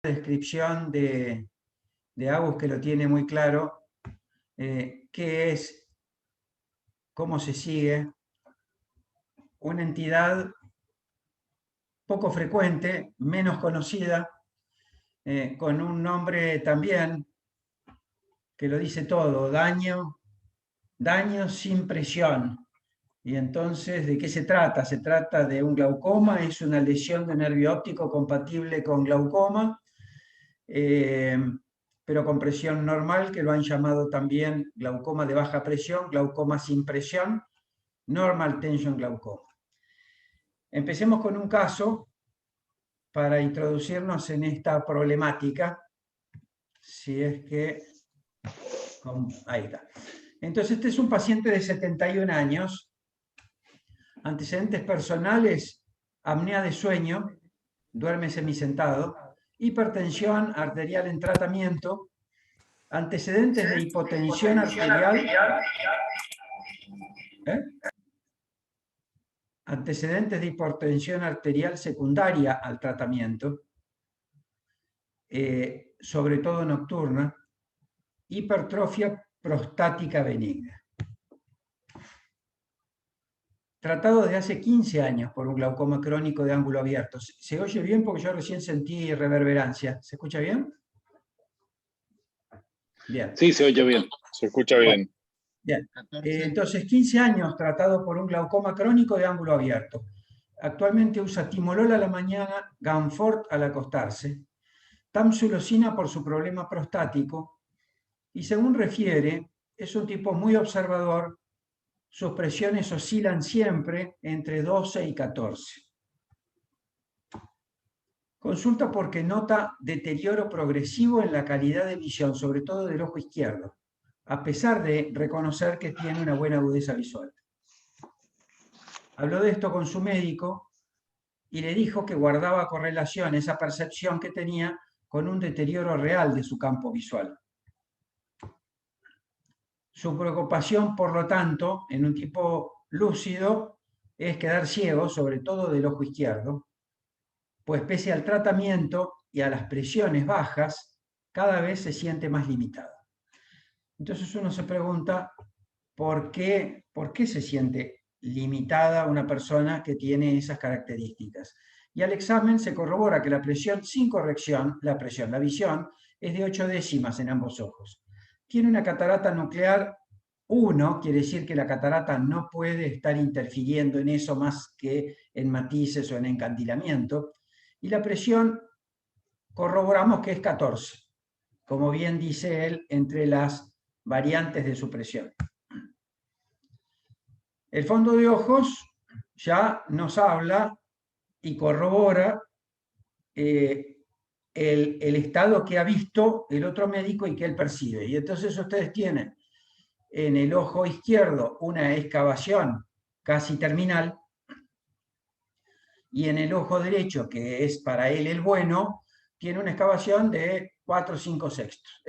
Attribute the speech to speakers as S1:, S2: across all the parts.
S1: descripción de Agus, que lo tiene muy claro, qué es, cómo se sigue, una entidad poco frecuente, menos conocida, con un nombre también que lo dice todo: daño sin presión. Y entonces, ¿de qué se trata? Se trata de un glaucoma, es una lesión de nervio óptico compatible con glaucoma, eh, pero con presión normal, que lo han llamado también glaucoma de baja presión, glaucoma sin presión, normal tension glaucoma. Empecemos con un caso para introducirnos en esta problemática, si es que... Ahí está. Entonces, este es un paciente de 71 años, antecedentes personales: apnea de sueño, duerme semisentado, hipertensión arterial en tratamiento, antecedentes de hipotensión arterial, ¿eh? Antecedentes de hipertensión arterial secundaria al tratamiento, sobre todo nocturna, hipertrofia prostática benigna. Tratado desde hace 15 años por un glaucoma crónico de ángulo abierto. ¿Se oye bien? Porque yo recién sentí reverberancia. ¿Se escucha bien? Bien.
S2: Sí, se oye bien, se escucha bien.
S1: Bien. Entonces, 15 años tratado por un glaucoma crónico de ángulo abierto. Actualmente usa timolol a la mañana, Ganfort al acostarse, tamsulosina por su problema prostático, y según refiere, es un tipo muy observador. Sus presiones oscilan siempre entre 12 y 14. Consulta porque nota deterioro progresivo en la calidad de visión, sobre todo del ojo izquierdo, a pesar de reconocer que tiene una buena agudeza visual. Habló de esto con su médico y le dijo que guardaba correlación esa percepción que tenía con un deterioro real de su campo visual. Su preocupación, por lo tanto, en un tipo lúcido, es quedar ciego, sobre todo del ojo izquierdo, pues pese al tratamiento y a las presiones bajas, cada vez se siente más limitado. Entonces uno se pregunta, ¿por qué se siente limitada una persona que tiene esas características? Y al examen se corrobora que la presión sin corrección, la visión, es de 8 décimas en ambos ojos. Tiene una catarata nuclear 1, quiere decir que la catarata no puede estar interfiriendo en eso más que en matices o en encandilamiento. Y la presión corroboramos que es 14, como bien dice él, entre las variantes de su presión. El fondo de ojos ya nos habla y corrobora el estado que ha visto el otro médico y que él percibe. Y entonces ustedes tienen en el ojo izquierdo una excavación casi terminal, y en el ojo derecho, que es para él el bueno, tiene una excavación de 4,5 sextos,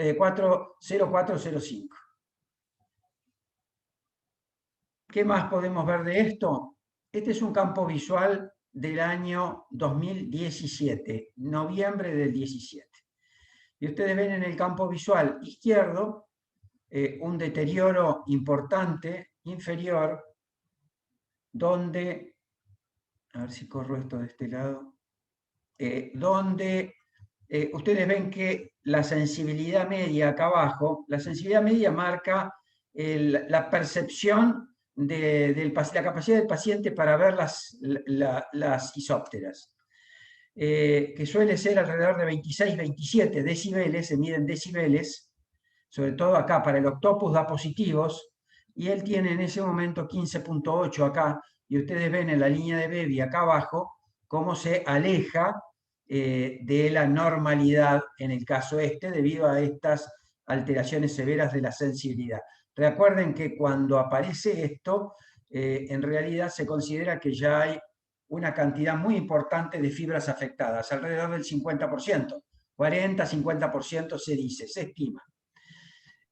S1: 0,405. ¿Qué más podemos ver de esto? Este es un campo visual del año 2017, noviembre del 17. Y ustedes ven en el campo visual izquierdo un deterioro importante inferior, donde, a ver si corro esto de este lado, donde ustedes ven que la sensibilidad media acá abajo, la sensibilidad media marca la percepción de la capacidad del paciente para ver las isópteras, que suele ser alrededor de 26-27 decibeles, se miden decibeles, sobre todo acá para el octopus da positivos, y él tiene en ese momento 15,8 acá, y ustedes ven en la línea de Bevi acá abajo cómo se aleja de la normalidad en el caso este, debido a estas alteraciones severas de la sensibilidad. Recuerden que cuando aparece esto, en realidad se considera que ya hay una cantidad muy importante de fibras afectadas, alrededor del 50%, 40-50% se dice, se estima.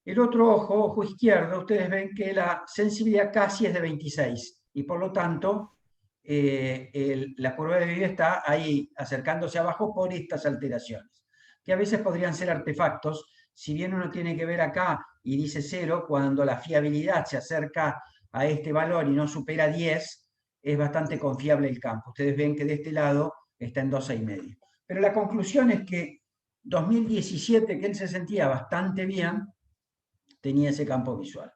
S1: El otro ojo izquierdo, ustedes ven que la sensibilidad casi es de 26, y por lo tanto la curva de Bevi está ahí acercándose abajo por estas alteraciones. que a veces podrían ser artefactos. Si bien uno tiene que ver acá y dice 0, cuando la fiabilidad se acerca a este valor y no supera 10, es bastante confiable el campo. Ustedes ven que de este lado está en 2,6,5. Pero la conclusión es que 2017, que él se sentía bastante bien, tenía ese campo visual.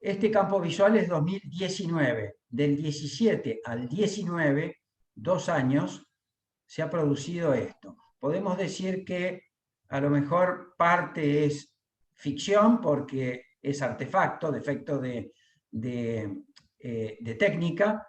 S1: Este campo visual es 2019. Del 17 al 19, 2 años, se ha producido esto. Podemos decir que a lo mejor parte es ficción porque es artefacto, defecto de técnica,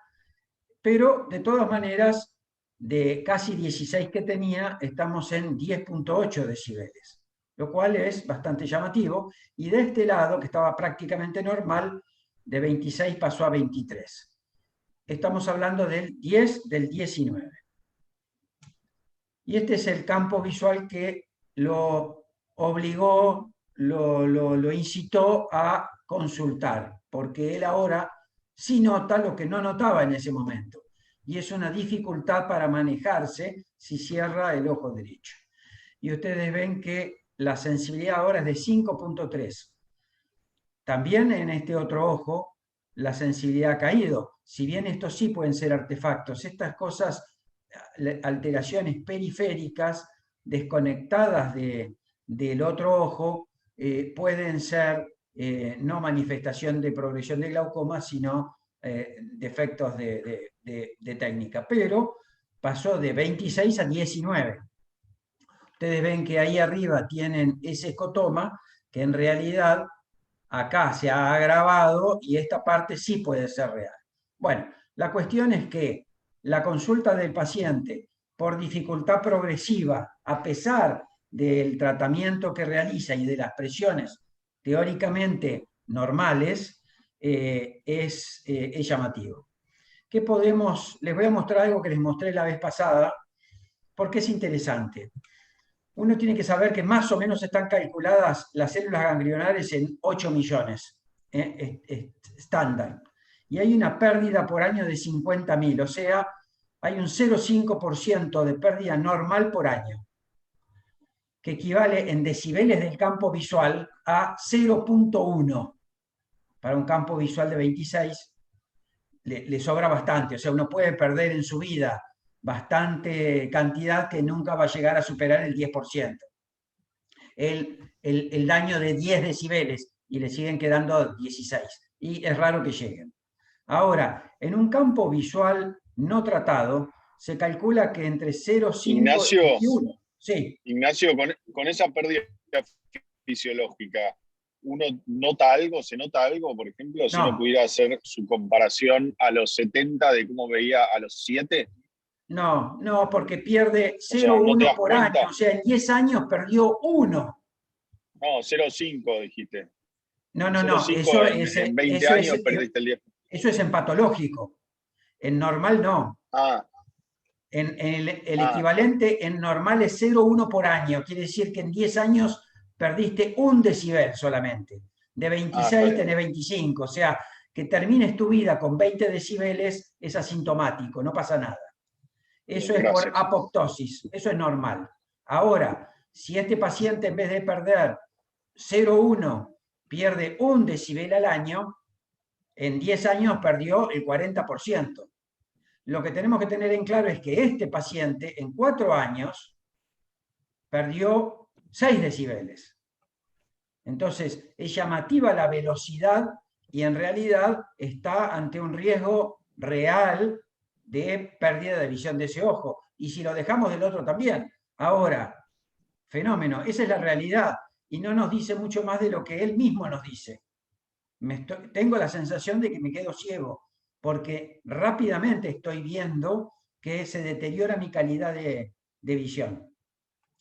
S1: pero de todas maneras, de casi 16 que tenía, estamos en 10,8 decibeles, lo cual es bastante llamativo. Y de este lado, que estaba prácticamente normal, de 26 pasó a 23. Estamos hablando del 10 del 19. Y este es el campo visual que lo obligó, lo incitó a consultar, porque él ahora sí nota lo que no notaba en ese momento. Y es una dificultad para manejarse si cierra el ojo derecho. Y ustedes ven que la sensibilidad ahora es de 5,3. También en este otro ojo la sensibilidad ha caído. Si bien estos sí pueden ser artefactos, estas cosas, alteraciones periféricas desconectadas del otro ojo, pueden ser no manifestación de progresión de glaucoma, sino defectos de técnica. Pero pasó de 26 a 19. Ustedes ven que ahí arriba tienen ese escotoma que en realidad acá se ha agravado y esta parte sí puede ser real. Bueno, la cuestión es que la consulta del paciente por dificultad progresiva, a pesar del tratamiento que realiza y de las presiones teóricamente normales, es llamativo. ¿Qué podemos? Les voy a mostrar algo que les mostré la vez pasada, porque es interesante. Uno tiene que saber que más o menos están calculadas las células ganglionares en 8 millones, estándar. Y hay una pérdida por año de 50.000, o sea, hay un 0,5% de pérdida normal por año, que equivale en decibeles del campo visual a 0,1. Para un campo visual de 26 le sobra bastante, o sea, uno puede perder en su vida bastante cantidad que nunca va a llegar a superar el 10%. El daño de 10 decibeles y le siguen quedando 16. Y es raro que lleguen. Ahora, en un campo visual no tratado, se calcula que entre 0,5 y 1. Sí.
S2: Ignacio, con esa pérdida fisiológica, ¿uno nota algo? ¿Se nota algo? Por ejemplo, si uno pudiera hacer su comparación a los 70 de cómo veía a los 7.
S1: No, porque pierde 0,1 por año. O sea, en 10 años perdió 1.
S2: No, 0,5 dijiste.
S1: No.
S2: Eso en 20 años perdiste el 10.
S1: Eso es en patológico. En normal no.
S2: Ah.
S1: El equivalente en normal es 0,1 por año. Quiere decir que en 10 años perdiste 1 decibel solamente. De 26 tenés 25. O sea, que termines tu vida con 20 decibeles es asintomático, no pasa nada. Eso es por apoptosis, eso es normal. Ahora, si este paciente en vez de perder 0,1 pierde 1 decibel al año, en 10 años perdió el 40%. Lo que tenemos que tener en claro es que este paciente en 4 años perdió 6 decibeles. Entonces, es llamativa la velocidad y en realidad está ante un riesgo real de pérdida de visión de ese ojo. Y si lo dejamos del otro también. Ahora, fenómeno, esa es la realidad y no nos dice mucho más de lo que él mismo nos dice. Tengo la sensación de que me quedo ciego porque rápidamente estoy viendo que se deteriora mi calidad de visión.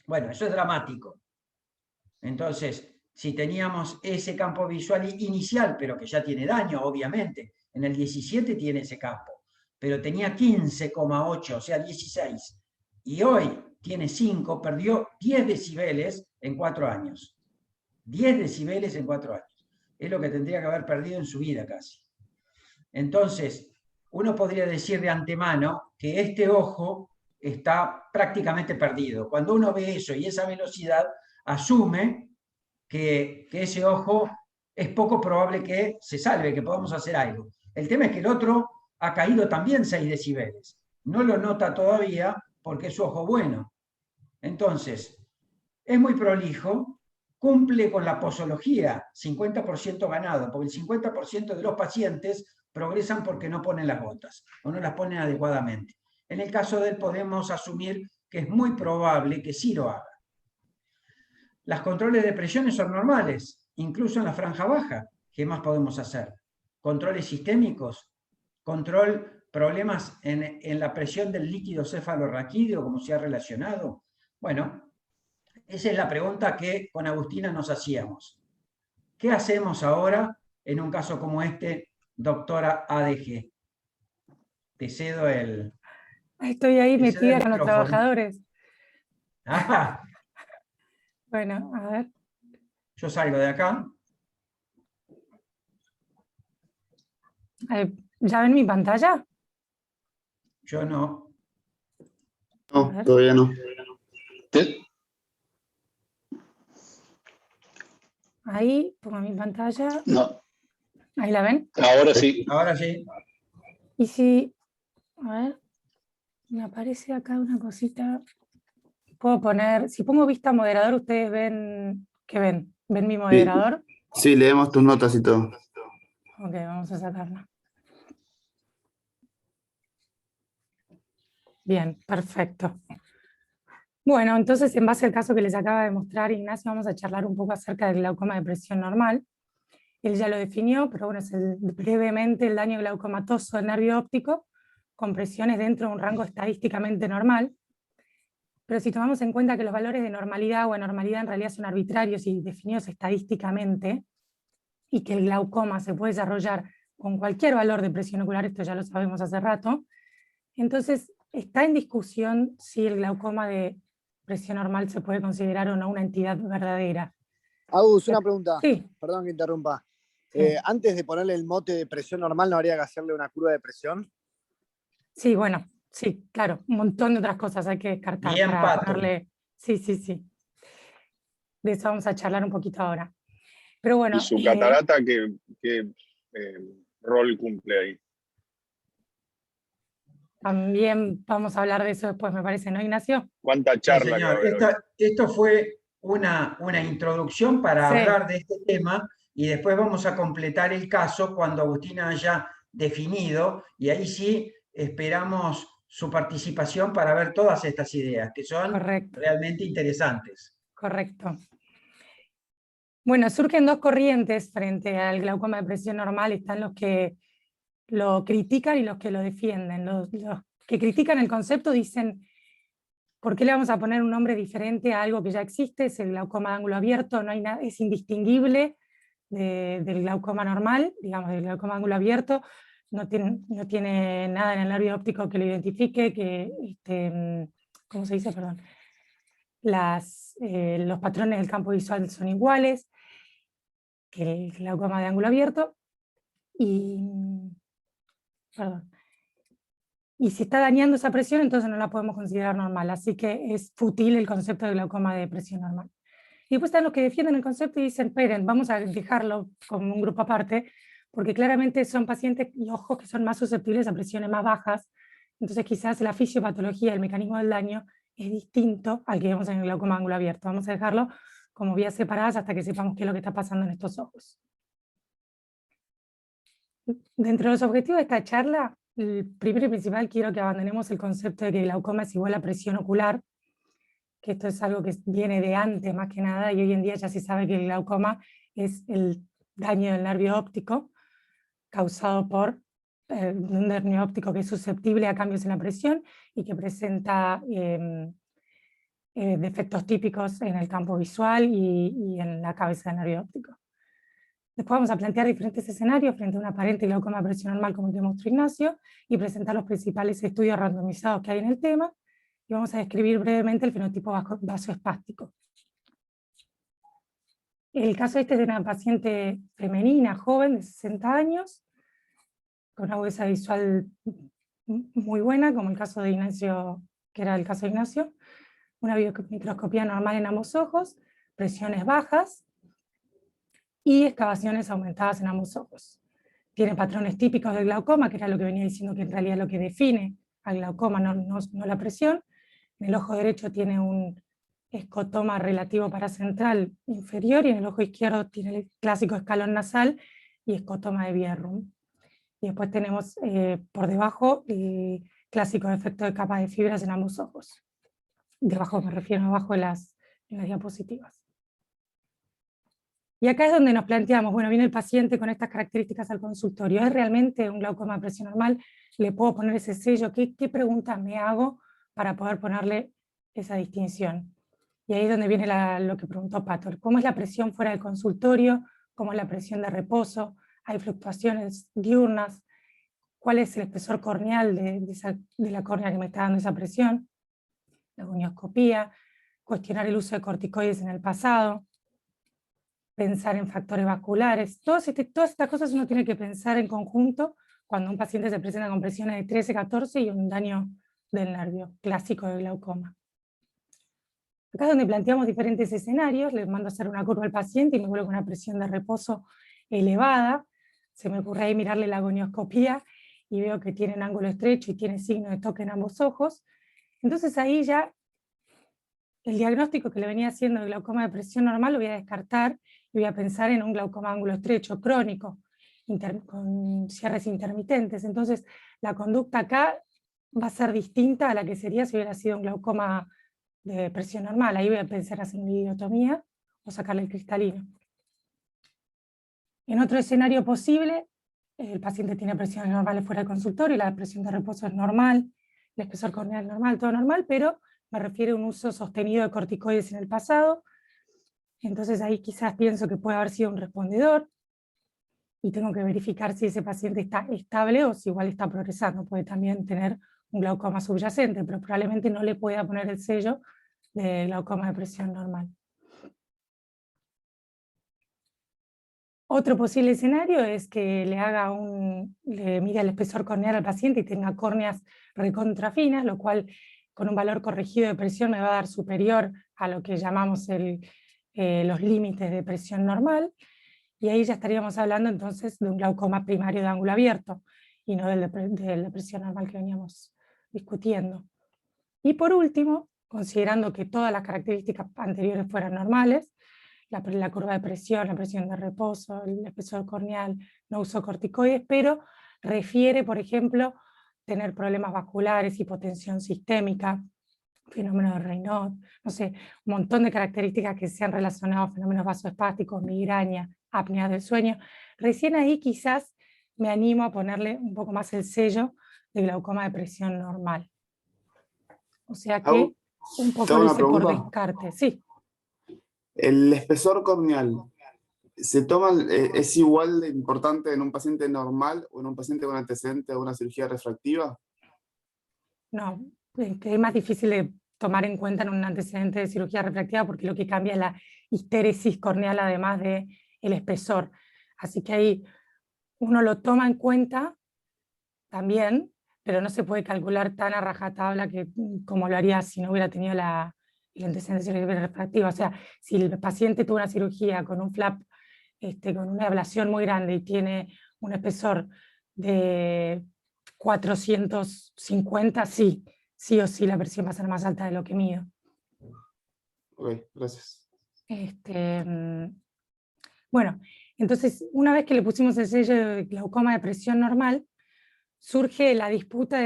S1: Bueno, eso es dramático. Entonces, si teníamos ese campo visual inicial, pero que ya tiene daño, obviamente, en el 17 tiene ese campo, pero tenía 15,8, o sea, 16, y hoy tiene 5, perdió 10 decibeles en 4 años. 10 decibeles en 4 años. Es lo que tendría que haber perdido en su vida casi. Entonces, uno podría decir de antemano que este ojo está prácticamente perdido. Cuando uno ve eso y esa velocidad, asume que ese ojo es poco probable que se salve, que podamos hacer algo. El tema es que el otro ha caído también 6 decibeles. No lo nota todavía porque es su ojo bueno. Entonces, es muy prolijo, cumple con la posología, 50% ganado, porque el 50% de los pacientes progresan porque no ponen las gotas o no las ponen adecuadamente. En el caso de él podemos asumir que es muy probable que sí lo haga. Las controles de presiones son normales, incluso en la franja baja. ¿Qué más podemos hacer? Controles sistémicos, problemas en la presión del líquido cefalorraquídeo, como se ha relacionado. Bueno, esa es la pregunta que con Agustina nos hacíamos. ¿Qué hacemos ahora en un caso como este, doctora ADG? Te cedo el,
S3: Estoy ahí
S1: te cedo el
S3: metida con los
S1: micrófono.
S3: trabajadores.
S1: Ah,
S3: Bueno, a ver.
S1: yo salgo de acá.
S3: ¿Ya ven mi pantalla?
S1: Yo no.
S4: No, todavía no. ¿Sí?
S3: Ahí, pongo mi pantalla.
S4: No,
S3: Ahí la ven.
S4: ahora sí.
S1: Ahora sí.
S3: Y si, a ver, me aparece acá una cosita. Puedo poner, si pongo vista moderador, ustedes ven, ¿qué ven? ¿Ven mi moderador?
S4: Sí, leemos tus notas y todo.
S3: Ok, vamos a sacarla. Bien, perfecto. Bueno, entonces en base al caso que les acaba de mostrar Ignacio, vamos a charlar un poco acerca del glaucoma de presión normal. Él ya lo definió, pero bueno, es brevemente el daño glaucomatoso del nervio óptico con presiones dentro de un rango estadísticamente normal. Pero si tomamos en cuenta que los valores de normalidad o anormalidad en realidad son arbitrarios y definidos estadísticamente, y que el glaucoma se puede desarrollar con cualquier valor de presión ocular, esto ya lo sabemos hace rato, entonces está en discusión si el glaucoma de presión normal se puede considerar o no una entidad verdadera.
S5: Agus, una pregunta.
S3: Sí.
S5: Perdón que interrumpa.
S3: Sí.
S5: Antes de ponerle el mote de presión normal, ¿no habría que hacerle una curva de presión?
S3: Sí, bueno, sí, claro, un montón de otras cosas hay que descartar
S1: Bien,
S3: para
S1: Pato.
S3: ponerle... Sí, sí, sí. De eso vamos a charlar un poquito ahora. Pero bueno,
S2: ¿Y su catarata qué rol cumple ahí?
S3: también vamos a hablar de eso después, me parece, ¿no, Ignacio?
S2: ¿Cuánta
S1: Sí,
S2: charla que va a
S1: señor.
S2: haber hoy?
S1: Esto fue una introducción para
S3: Sí.
S1: hablar de este tema y después vamos a completar el caso cuando Agustina haya definido y ahí sí esperamos su participación para ver todas estas ideas que son
S3: Correcto.
S1: realmente interesantes.
S3: Correcto. Bueno, surgen dos corrientes frente al glaucoma de presión normal. Están los que lo critican y los que lo defienden. Los que critican el concepto dicen, ¿por qué le vamos a poner un nombre diferente a algo que ya existe? Es el glaucoma de ángulo abierto, no hay nada, es indistinguible del glaucoma normal, digamos, del glaucoma de ángulo abierto. No tiene nada en el nervio óptico que lo identifique, ¿cómo se dice? Perdón. Los patrones del campo visual son iguales que el glaucoma de ángulo abierto y si está dañando esa presión, entonces no la podemos considerar normal, así que es fútil el concepto de glaucoma de presión normal. Y después están los que defienden el concepto y dicen, esperen, vamos a dejarlo como un grupo aparte, porque claramente son pacientes y ojos que son más susceptibles a presiones más bajas, entonces quizás la fisiopatología, el mecanismo del daño es distinto al que vemos en el glaucoma de ángulo abierto. Vamos a dejarlo como vías separadas hasta que sepamos qué es lo que está pasando en estos ojos. Dentro de los objetivos de esta charla, el primero y principal, quiero que abandonemos el concepto de que el glaucoma es igual a presión ocular, que esto es algo que viene de antes más que nada, y hoy en día ya se sabe que el glaucoma es el daño del nervio óptico causado por un nervio óptico que es susceptible a cambios en la presión y que presenta defectos típicos en el campo visual y en la cabeza del nervio óptico. Después vamos a plantear diferentes escenarios frente a un aparente glaucoma de presión normal como el que mostró Ignacio y presentar los principales estudios randomizados que hay en el tema y vamos a describir brevemente el fenotipo vasoespástico. El caso este es de una paciente femenina, joven, de 60 años, con una agudeza visual muy buena, como el caso de Ignacio que era el caso de Ignacio, una biomicroscopía normal en ambos ojos, presiones bajas y excavaciones aumentadas en ambos ojos. Tiene patrones típicos del glaucoma, que era lo que venía diciendo que en realidad lo que define al glaucoma, no la presión. En el ojo derecho tiene un escotoma relativo paracentral inferior, y en el ojo izquierdo tiene el clásico escalón nasal y escotoma de Bierrum. Y después tenemos por debajo el clásico efecto de capa de fibras en ambos ojos. Debajo me refiero abajo en las diapositivas. Y acá es donde nos planteamos, bueno, viene el paciente con estas características al consultorio, ¿es realmente un glaucoma de presión normal? ¿Le puedo poner ese sello? ¿Qué preguntas me hago para poder ponerle esa distinción? Y ahí es donde viene lo que preguntó Pato. ¿Cómo es la presión fuera del consultorio? ¿Cómo es la presión de reposo? ¿Hay fluctuaciones diurnas? ¿Cuál es el espesor corneal de la córnea que me está dando esa presión? La gonioscopía, cuestionar el uso de corticoides en el pasado, pensar en factores vasculares. Todas estas cosas uno tiene que pensar en conjunto cuando un paciente se presenta con presiones de 13, 14 y un daño del nervio, clásico del glaucoma. Acá es donde planteamos diferentes escenarios, le mando a hacer una curva al paciente y me vuelvo con una presión de reposo elevada. Se me ocurre ahí mirarle la gonioscopía y veo que tiene un ángulo estrecho y tiene signo de toque en ambos ojos. Entonces ahí ya el diagnóstico que le venía haciendo de glaucoma de presión normal lo voy a descartar y voy a pensar en un glaucoma ángulo estrecho, crónico, con cierres intermitentes. Entonces la conducta acá va a ser distinta a la que sería si hubiera sido un glaucoma de presión normal. Ahí voy a pensar hacer una iridotomía o sacarle el cristalino. En otro escenario posible, el paciente tiene presiones normales fuera del consultorio, la presión de reposo es normal, el espesor corneal normal, todo normal, pero me refiere a un uso sostenido de corticoides en el pasado. Entonces ahí quizás pienso que puede haber sido un respondedor, y tengo que verificar si ese paciente está estable o si igual está progresando. Puede también tener un glaucoma subyacente, pero probablemente no le pueda poner el sello de glaucoma de presión normal. Otro posible escenario es que le mida el espesor corneal al paciente y tenga córneas recontrafinas, lo cual con un valor corregido de presión me va a dar superior a lo que llamamos los límites de presión normal, y ahí ya estaríamos hablando entonces de un glaucoma primario de ángulo abierto, y no de la presión normal que veníamos discutiendo. Y por último, considerando que todas las características anteriores fueran normales, la curva de presión, la presión de reposo, el espesor corneal, no uso corticoides, pero refiere, por ejemplo, tener problemas vasculares, hipotensión sistémica, fenómeno de Raynaud, no sé, un montón de características que se han relacionado a fenómenos vasoespásticos, migraña, apnea del sueño. Recién ahí quizás me animo a ponerle un poco más el sello de glaucoma de presión normal. O sea que un poco lo hice por descarte, sí.
S4: El espesor corneal, ¿es igual de importante en un paciente normal o en un paciente con antecedente de una cirugía refractiva?
S3: No, es más difícil de tomar en cuenta en un antecedente de cirugía refractiva porque lo que cambia es la histéresis corneal además del espesor. Así que ahí uno lo toma en cuenta también, pero no se puede calcular tan a rajatabla como lo haría si no hubiera tenido el antecedente de cirugía refractiva. O sea, si el paciente tuvo una cirugía con un flap, con una ablación muy grande y tiene un espesor de 450, sí o sí la presión va a ser más alta de lo que mido.
S4: Ok, gracias.
S3: Bueno, entonces una vez que le pusimos el sello de glaucoma de presión normal, surge la disputa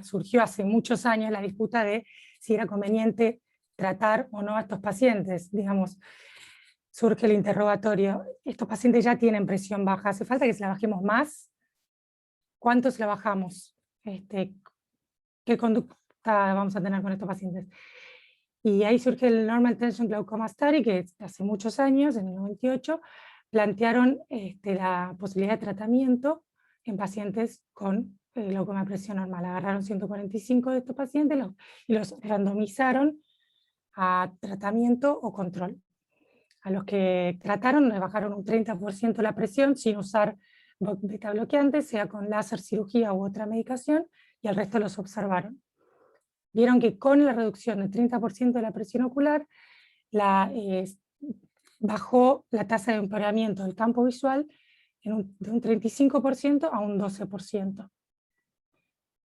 S3: surgió hace muchos años la disputa de si era conveniente tratar o no a estos pacientes. Digamos, surge el interrogatorio, estos pacientes ya tienen presión baja, ¿hace falta que se la bajemos más? ¿Cuántos la bajamos? ¿Qué conducta vamos a tener con estos pacientes? Y ahí surge el Normal Tension Glaucoma Study, que hace muchos años, en el 98, plantearon la posibilidad de tratamiento en pacientes con glaucoma de presión normal. Agarraron 145 de estos pacientes y los randomizaron a tratamiento o control. A los que trataron les bajaron un 30% la presión sin usar beta bloqueantes, sea con láser, cirugía u otra medicación, y al resto los observaron. vieron que con la reducción del 30% de la presión ocular, bajó la tasa de empeoramiento del campo visual de un 35% a un 12%.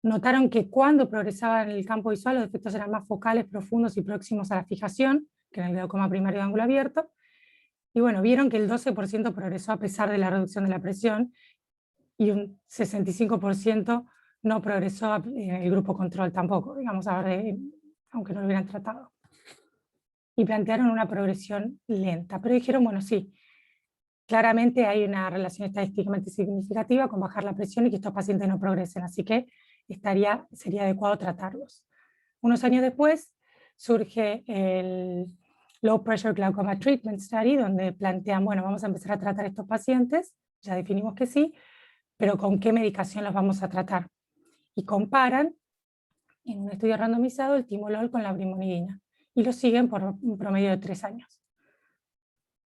S3: Notaron que cuando progresaba en el campo visual, los efectos eran más focales, profundos y próximos a la fijación, que en el glaucoma primario de ángulo abierto. Y bueno, vieron que el 12% progresó a pesar de la reducción de la presión, y un 65% no progresó en el grupo control tampoco, digamos, aunque no lo hubieran tratado. Y plantearon una progresión lenta, pero dijeron, bueno, sí, claramente hay una relación estadísticamente significativa con bajar la presión y que estos pacientes no progresen, así que sería adecuado tratarlos. Unos años después surge el Low Pressure Glaucoma Treatment Study, donde plantean, bueno, vamos a empezar a tratar a estos pacientes, ya definimos que sí, pero ¿con qué medicación los vamos a tratar? Y comparan, en un estudio randomizado, el timolol con la brimonidina, y lo siguen por un promedio de 3 años.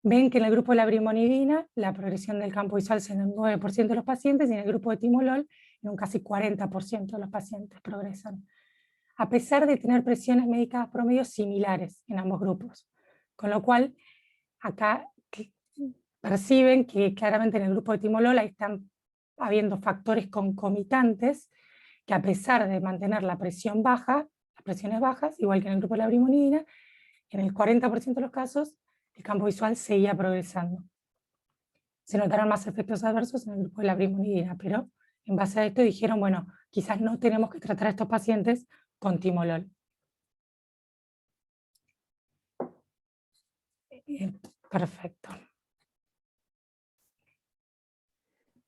S3: Ven que en el grupo de la brimonidina la progresión del campo visual es en el 9% de los pacientes, y en el grupo de timolol en un casi 40% de los pacientes progresan, a pesar de tener presiones médicas promedios similares en ambos grupos. Con lo cual, acá perciben que claramente en el grupo de timolol ahí están habiendo factores concomitantes que, a pesar de mantener la presión baja, las presiones bajas, igual que en el grupo de la brimonidina, en el 40% de los casos el campo visual seguía progresando. Se notaron más efectos adversos en el grupo de la brimonidina, pero en base a esto dijeron, bueno, quizás no tenemos que tratar a estos pacientes con timolol. Perfecto.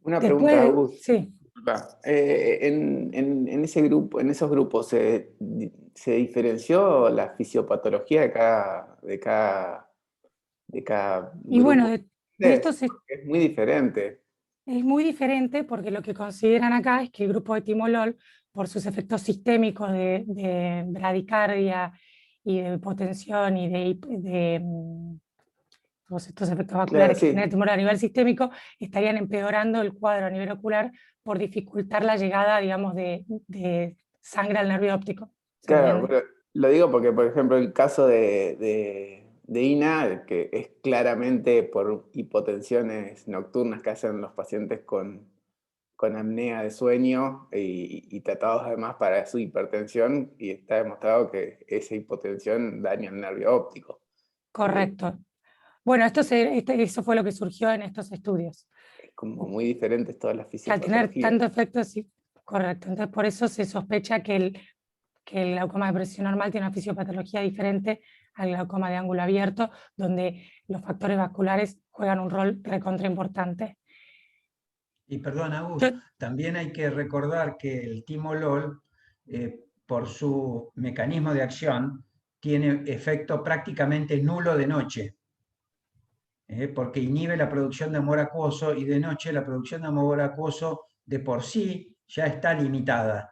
S6: Una pregunta, Agus.
S3: Sí.
S6: En ese grupo, en esos grupos, ¿se diferenció la fisiopatología de cada
S3: Y
S6: grupo?
S3: bueno, de estos
S6: es muy diferente.
S3: Es muy diferente porque lo que consideran acá es que el grupo de timolol, por sus efectos sistémicos de bradicardia y de hipotensión y de todos estos efectos
S6: Claro,
S3: vasculares que
S6: sí.
S3: genera el tumor a nivel sistémico, estarían empeorando el cuadro a nivel ocular por dificultar la llegada, digamos, de sangre al nervio óptico.
S6: Claro, pero lo digo porque, por ejemplo, el caso de INA, que es claramente por hipotensiones nocturnas que hacen los pacientes con apnea de sueño y tratados además para su hipertensión, y está demostrado que esa hipotensión daña el nervio óptico.
S3: Correcto. Bueno, eso fue lo que surgió en estos estudios.
S6: Es como muy diferentes todas las
S3: Que al tener
S6: fisiopatologías.
S3: tanto efecto, sí, correcto. Entonces, por eso se sospecha que el glaucoma de presión normal tiene una fisiopatología diferente al glaucoma de ángulo abierto, donde los factores vasculares juegan un rol recontra importante.
S1: Y perdón, Agus, también hay que recordar que el timolol, por su mecanismo de acción, tiene efecto prácticamente nulo de noche, porque inhibe la producción de humor acuoso, y de noche la producción de humor acuoso de por sí ya está limitada.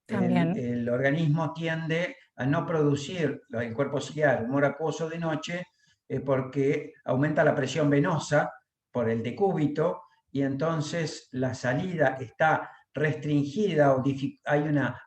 S3: También.
S1: El organismo tiende a no producir el cuerpo ciliar humor acuoso de noche, porque aumenta la presión venosa por el decúbito, y entonces la salida está restringida, o hay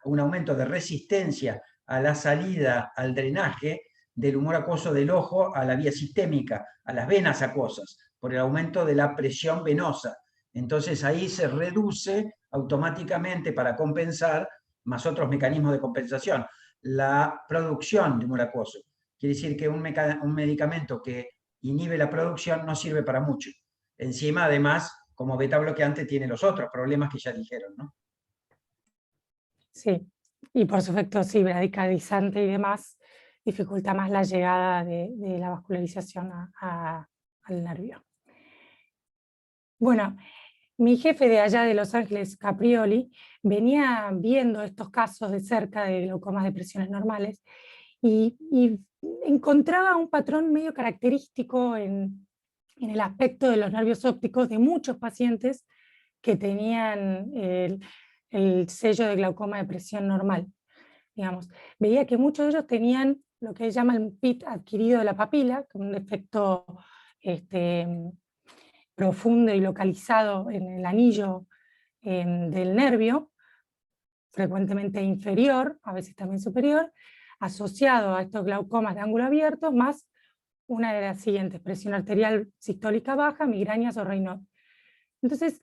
S1: un aumento de resistencia a la salida, al drenaje del humor acuoso del ojo a la vía sistémica, a las venas acuosas, por el aumento de la presión venosa. Entonces ahí se reduce automáticamente, para compensar, más otros mecanismos de compensación, la producción de humor acuoso. Quiere decir que un medicamento que inhibe la producción no sirve para mucho. Encima, además, como beta bloqueante, tiene los otros problemas que ya dijeron, ¿no?
S3: Sí, y por su efecto, sí, bradicalizante y demás, dificulta más la llegada de la vascularización al nervio. Bueno, mi jefe de allá de Los Ángeles, Caprioli, venía viendo estos casos de cerca de glaucomas de presiones normales y encontraba un patrón medio característico en el aspecto de los nervios ópticos de muchos pacientes que tenían el sello de glaucoma de presión normal. Digamos, veía que muchos de ellos tenían lo que llaman PIT adquirido de la papila, con un defecto profundo y localizado en el anillo del nervio, frecuentemente inferior, a veces también superior, asociado a estos glaucomas de ángulo abierto, más una de las siguientes: presión arterial sistólica baja, migrañas o Raynaud. Entonces,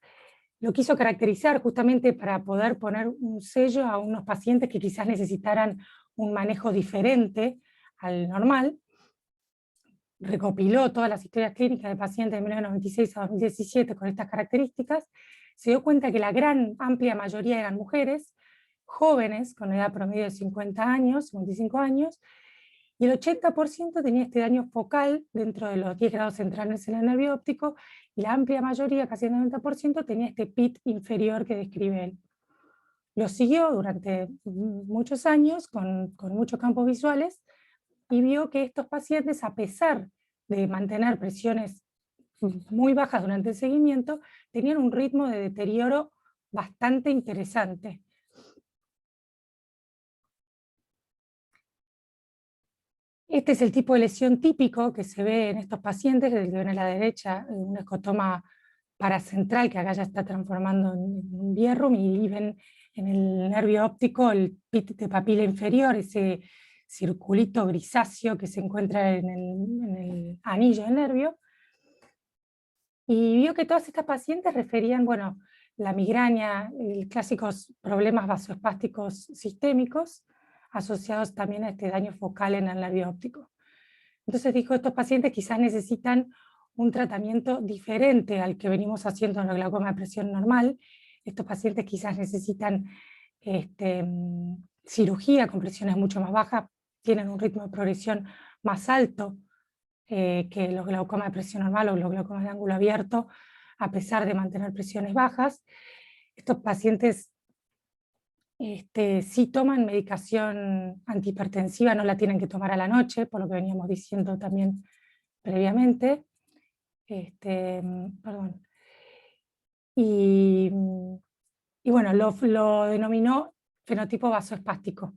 S3: lo quiso caracterizar justamente para poder poner un sello a unos pacientes que quizás necesitaran un manejo diferente al normal. Recopiló todas las historias clínicas de pacientes de 1996 a 2017 con estas características. Se dio cuenta que la gran amplia mayoría eran mujeres, jóvenes, con edad promedio de 50 años, 55 años, y el 80% tenía este daño focal dentro de los 10 grados centrales en el nervio óptico, y la amplia mayoría, casi el 90%, tenía este PIT inferior que describe él. Lo siguió durante muchos años con muchos campos visuales, y vio que estos pacientes, a pesar de mantener presiones muy bajas durante el seguimiento, tenían un ritmo de deterioro bastante interesante. Este es el tipo de lesión típico que se ve en estos pacientes, el que ven a la derecha, un escotoma paracentral que acá ya está transformando en un bierrum, y ven en el nervio óptico el pit de papila inferior, ese circulito grisáceo que se encuentra en el anillo del nervio. Y vio que todas estas pacientes referían, bueno, la migraña, clásicos problemas vasoespásticos sistémicos, asociados también a este daño focal en el nervio óptico. Entonces dijo, estos pacientes quizás necesitan un tratamiento diferente al que venimos haciendo en el glaucoma de presión normal. Estos pacientes quizás necesitan cirugía con presiones mucho más bajas, tienen un ritmo de progresión más alto que los glaucomas de presión normal o los glaucomas de ángulo abierto, a pesar de mantener presiones bajas. Estos pacientes sí toman medicación antihipertensiva, no la tienen que tomar a la noche, por lo que veníamos diciendo también previamente. Perdón. Y bueno, lo denominó fenotipo vasoespástico.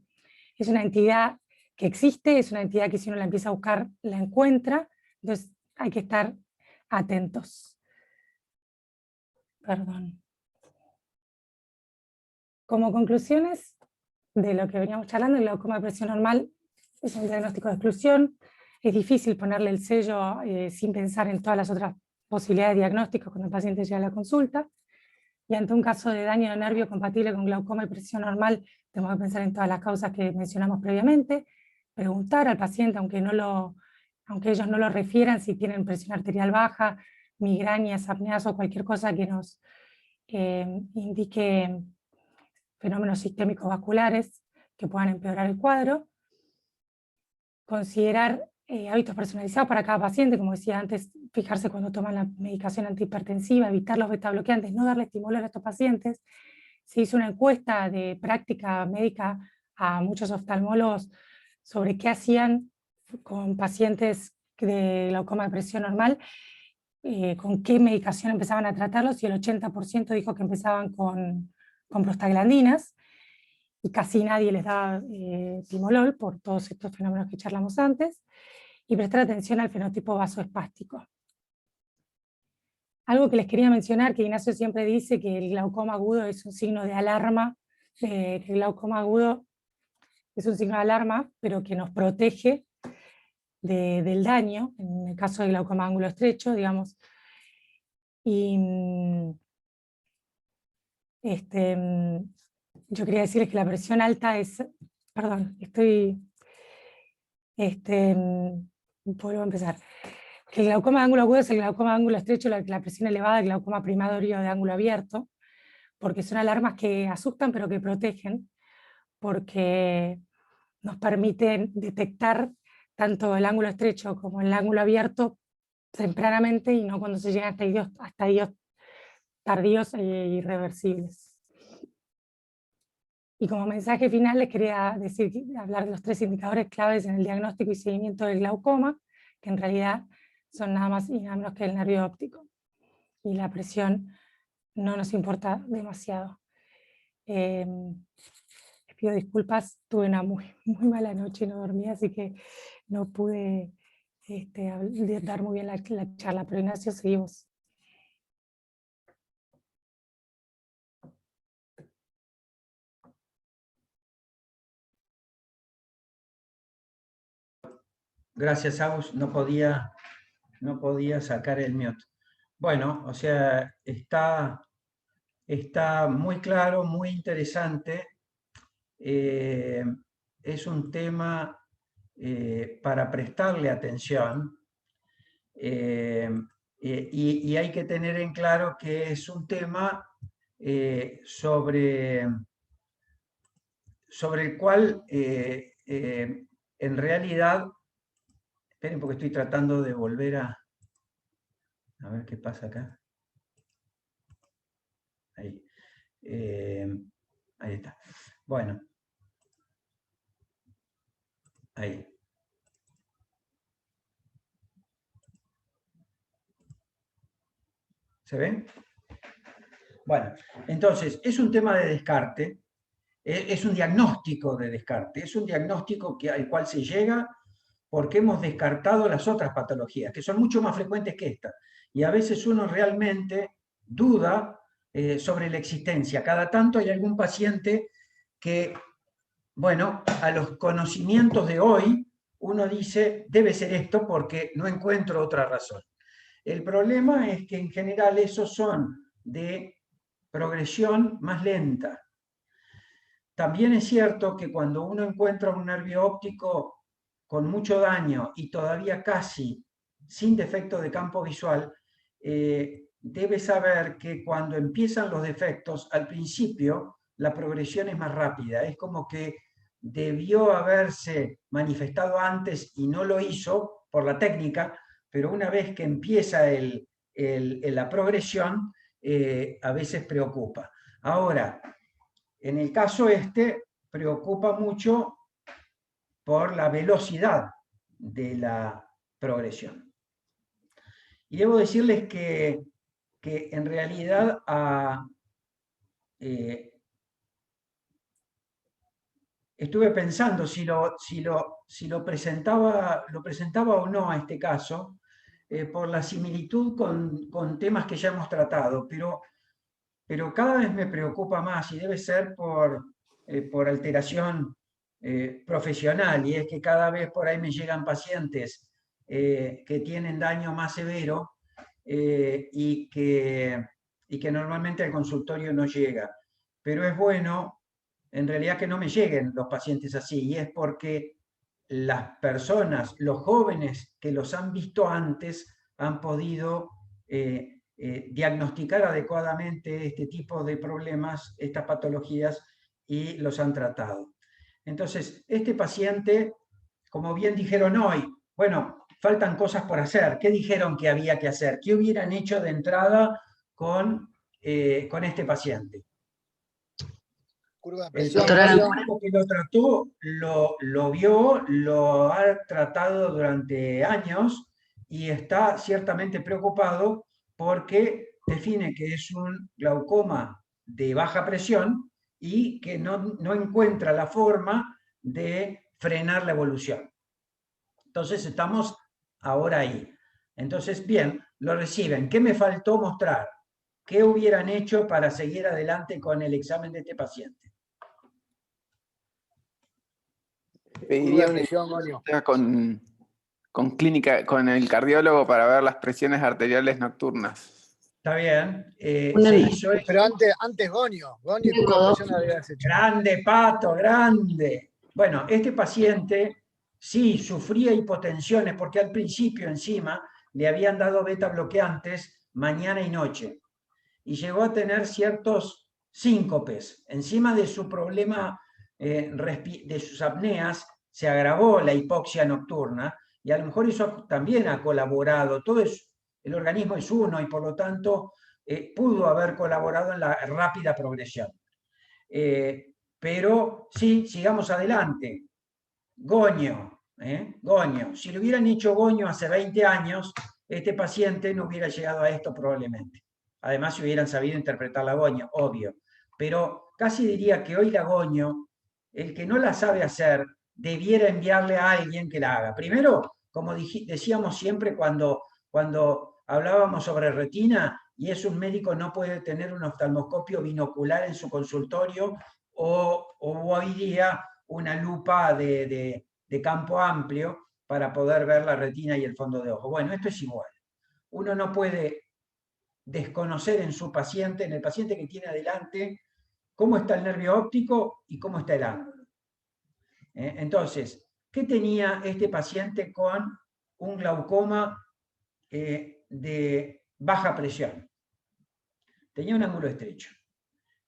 S3: Es una entidad que existe, es una entidad que si uno la empieza a buscar, la encuentra, entonces hay que estar atentos. Perdón. Como conclusiones de lo que veníamos charlando, el glaucoma de presión normal es un diagnóstico de exclusión. Es difícil ponerle el sello sin pensar en todas las otras posibilidades de diagnóstico cuando el paciente llega a la consulta. Y ante un caso de daño de nervio compatible con glaucoma y presión normal, tenemos que pensar en todas las causas que mencionamos previamente, preguntar al paciente, aunque ellos no lo refieran, si tienen presión arterial baja, migrañas, apneas o cualquier cosa que nos indique fenómenos sistémicos vasculares que puedan empeorar el cuadro. Considerar hábitos personalizados para cada paciente, como decía antes, fijarse cuando toman la medicación antihipertensiva, evitar los betabloqueantes, no darle estímulos a estos pacientes. Se hizo una encuesta de práctica médica a muchos oftalmólogos sobre qué hacían con pacientes de glaucoma de presión normal, con qué medicación empezaban a tratarlos, y el 80% dijo que empezaban con prostaglandinas, y casi nadie les da timolol por todos estos fenómenos que charlamos antes, y prestar atención al fenotipo vasoespástico. Algo que les quería mencionar, que Ignacio siempre dice que el glaucoma agudo es un signo de alarma, que el glaucoma agudo es un signo de alarma, pero que nos protege del daño, en el caso del glaucoma ángulo estrecho, digamos. Y yo quería decirles que la presión alta es, perdón, vuelvo a empezar. Que el glaucoma de ángulo agudo es el glaucoma de ángulo estrecho, la presión elevada, el glaucoma primario de ángulo abierto, porque son alarmas que asustan pero que protegen, porque nos permiten detectar tanto el ángulo estrecho como el ángulo abierto tempranamente, y no cuando se llega hasta estadios tardíos e irreversibles. Y como mensaje final les quería hablar de los 3 indicadores claves en el diagnóstico y seguimiento del glaucoma, que en realidad son nada más y nada menos que el nervio óptico. Y la presión no nos importa demasiado. Les pido disculpas, tuve una muy mala noche y no dormí, así que no pude dar muy bien la charla, pero Ignacio, seguimos.
S1: Gracias, Agus. No podía sacar el mute. Bueno, o sea, está muy claro, muy interesante. Es un tema para prestarle atención. Y hay que tener en claro que es un tema sobre el cual en realidad, esperen porque estoy tratando de volver a ver qué pasa acá. Ahí. Ahí está. Bueno. Ahí. ¿Se ven? Bueno, entonces, es un tema de descarte, es un diagnóstico de descarte, es un diagnóstico al cual se llega porque hemos descartado las otras patologías, que son mucho más frecuentes que esta. Y a veces uno realmente duda sobre la existencia. Cada tanto hay algún paciente que, bueno, a los conocimientos de hoy, uno dice, debe ser esto porque no encuentro otra razón. El problema es que en general esos son de progresión más lenta. También es cierto que cuando uno encuentra un nervio óptico con mucho daño y todavía casi sin defecto de campo visual, debe saber que cuando empiezan los defectos, al principio la progresión es más rápida. Es como que debió haberse manifestado antes y no lo hizo por la técnica, pero una vez que empieza la progresión, a veces preocupa. Ahora, en el caso preocupa mucho por la velocidad de la progresión. Y debo decirles que en realidad estuve pensando si lo presentaba o no a este caso, por la similitud con temas que ya hemos tratado, pero cada vez me preocupa más y debe ser por alteración profesional, y es que cada vez por ahí me llegan pacientes que tienen daño más severo y que normalmente al consultorio no llega. Pero es bueno, en realidad, que no me lleguen los pacientes así, y es porque las personas, los jóvenes que los han visto antes, han podido diagnosticar adecuadamente este tipo de problemas, estas patologías, y los han tratado. Entonces, este paciente, como bien dijeron hoy, bueno, faltan cosas por hacer. ¿Qué dijeron que había que hacer? ¿Qué hubieran hecho de entrada con este paciente? El médico que lo trató lo vio, lo ha tratado durante años y está ciertamente preocupado porque define que es un glaucoma de baja presión y que no encuentra la forma de frenar la evolución. Entonces estamos ahora ahí. Entonces, bien, lo reciben. ¿Qué me faltó mostrar? ¿Qué hubieran hecho para seguir adelante con el examen de este paciente?
S6: Pediría una cita con clínica, con el cardiólogo para ver las presiones arteriales nocturnas.
S1: Está bien. Se hizo eso.
S5: Pero antes Gonio
S1: Grande, Pato, grande. Bueno, este paciente sí sufría hipotensiones porque al principio encima le habían dado beta bloqueantes mañana y noche. Y llegó a tener ciertos síncopes. Encima de su problema de sus apneas, se agravó la hipoxia nocturna, y a lo mejor eso también ha colaborado. El organismo es uno y por lo tanto pudo haber colaborado en la rápida progresión. Pero sí, sigamos adelante. Goño. Si le hubieran hecho goño hace 20 años, este paciente no hubiera llegado a esto probablemente. Además, si hubieran sabido interpretar la goño, obvio. Pero casi diría que hoy la goño, el que no la sabe hacer, debiera enviarle a alguien que la haga. Primero, como decíamos siempre cuando hablábamos sobre retina, y es un médico no puede tener un oftalmoscopio binocular en su consultorio o hoy día una lupa de campo amplio, para poder ver la retina y el fondo de ojo. Bueno, esto es igual. Uno no puede desconocer en su paciente, en el paciente que tiene adelante, cómo está el nervio óptico y cómo está el ángulo. Entonces, ¿qué tenía este paciente con un glaucoma de baja presión? Tenía un ángulo estrecho.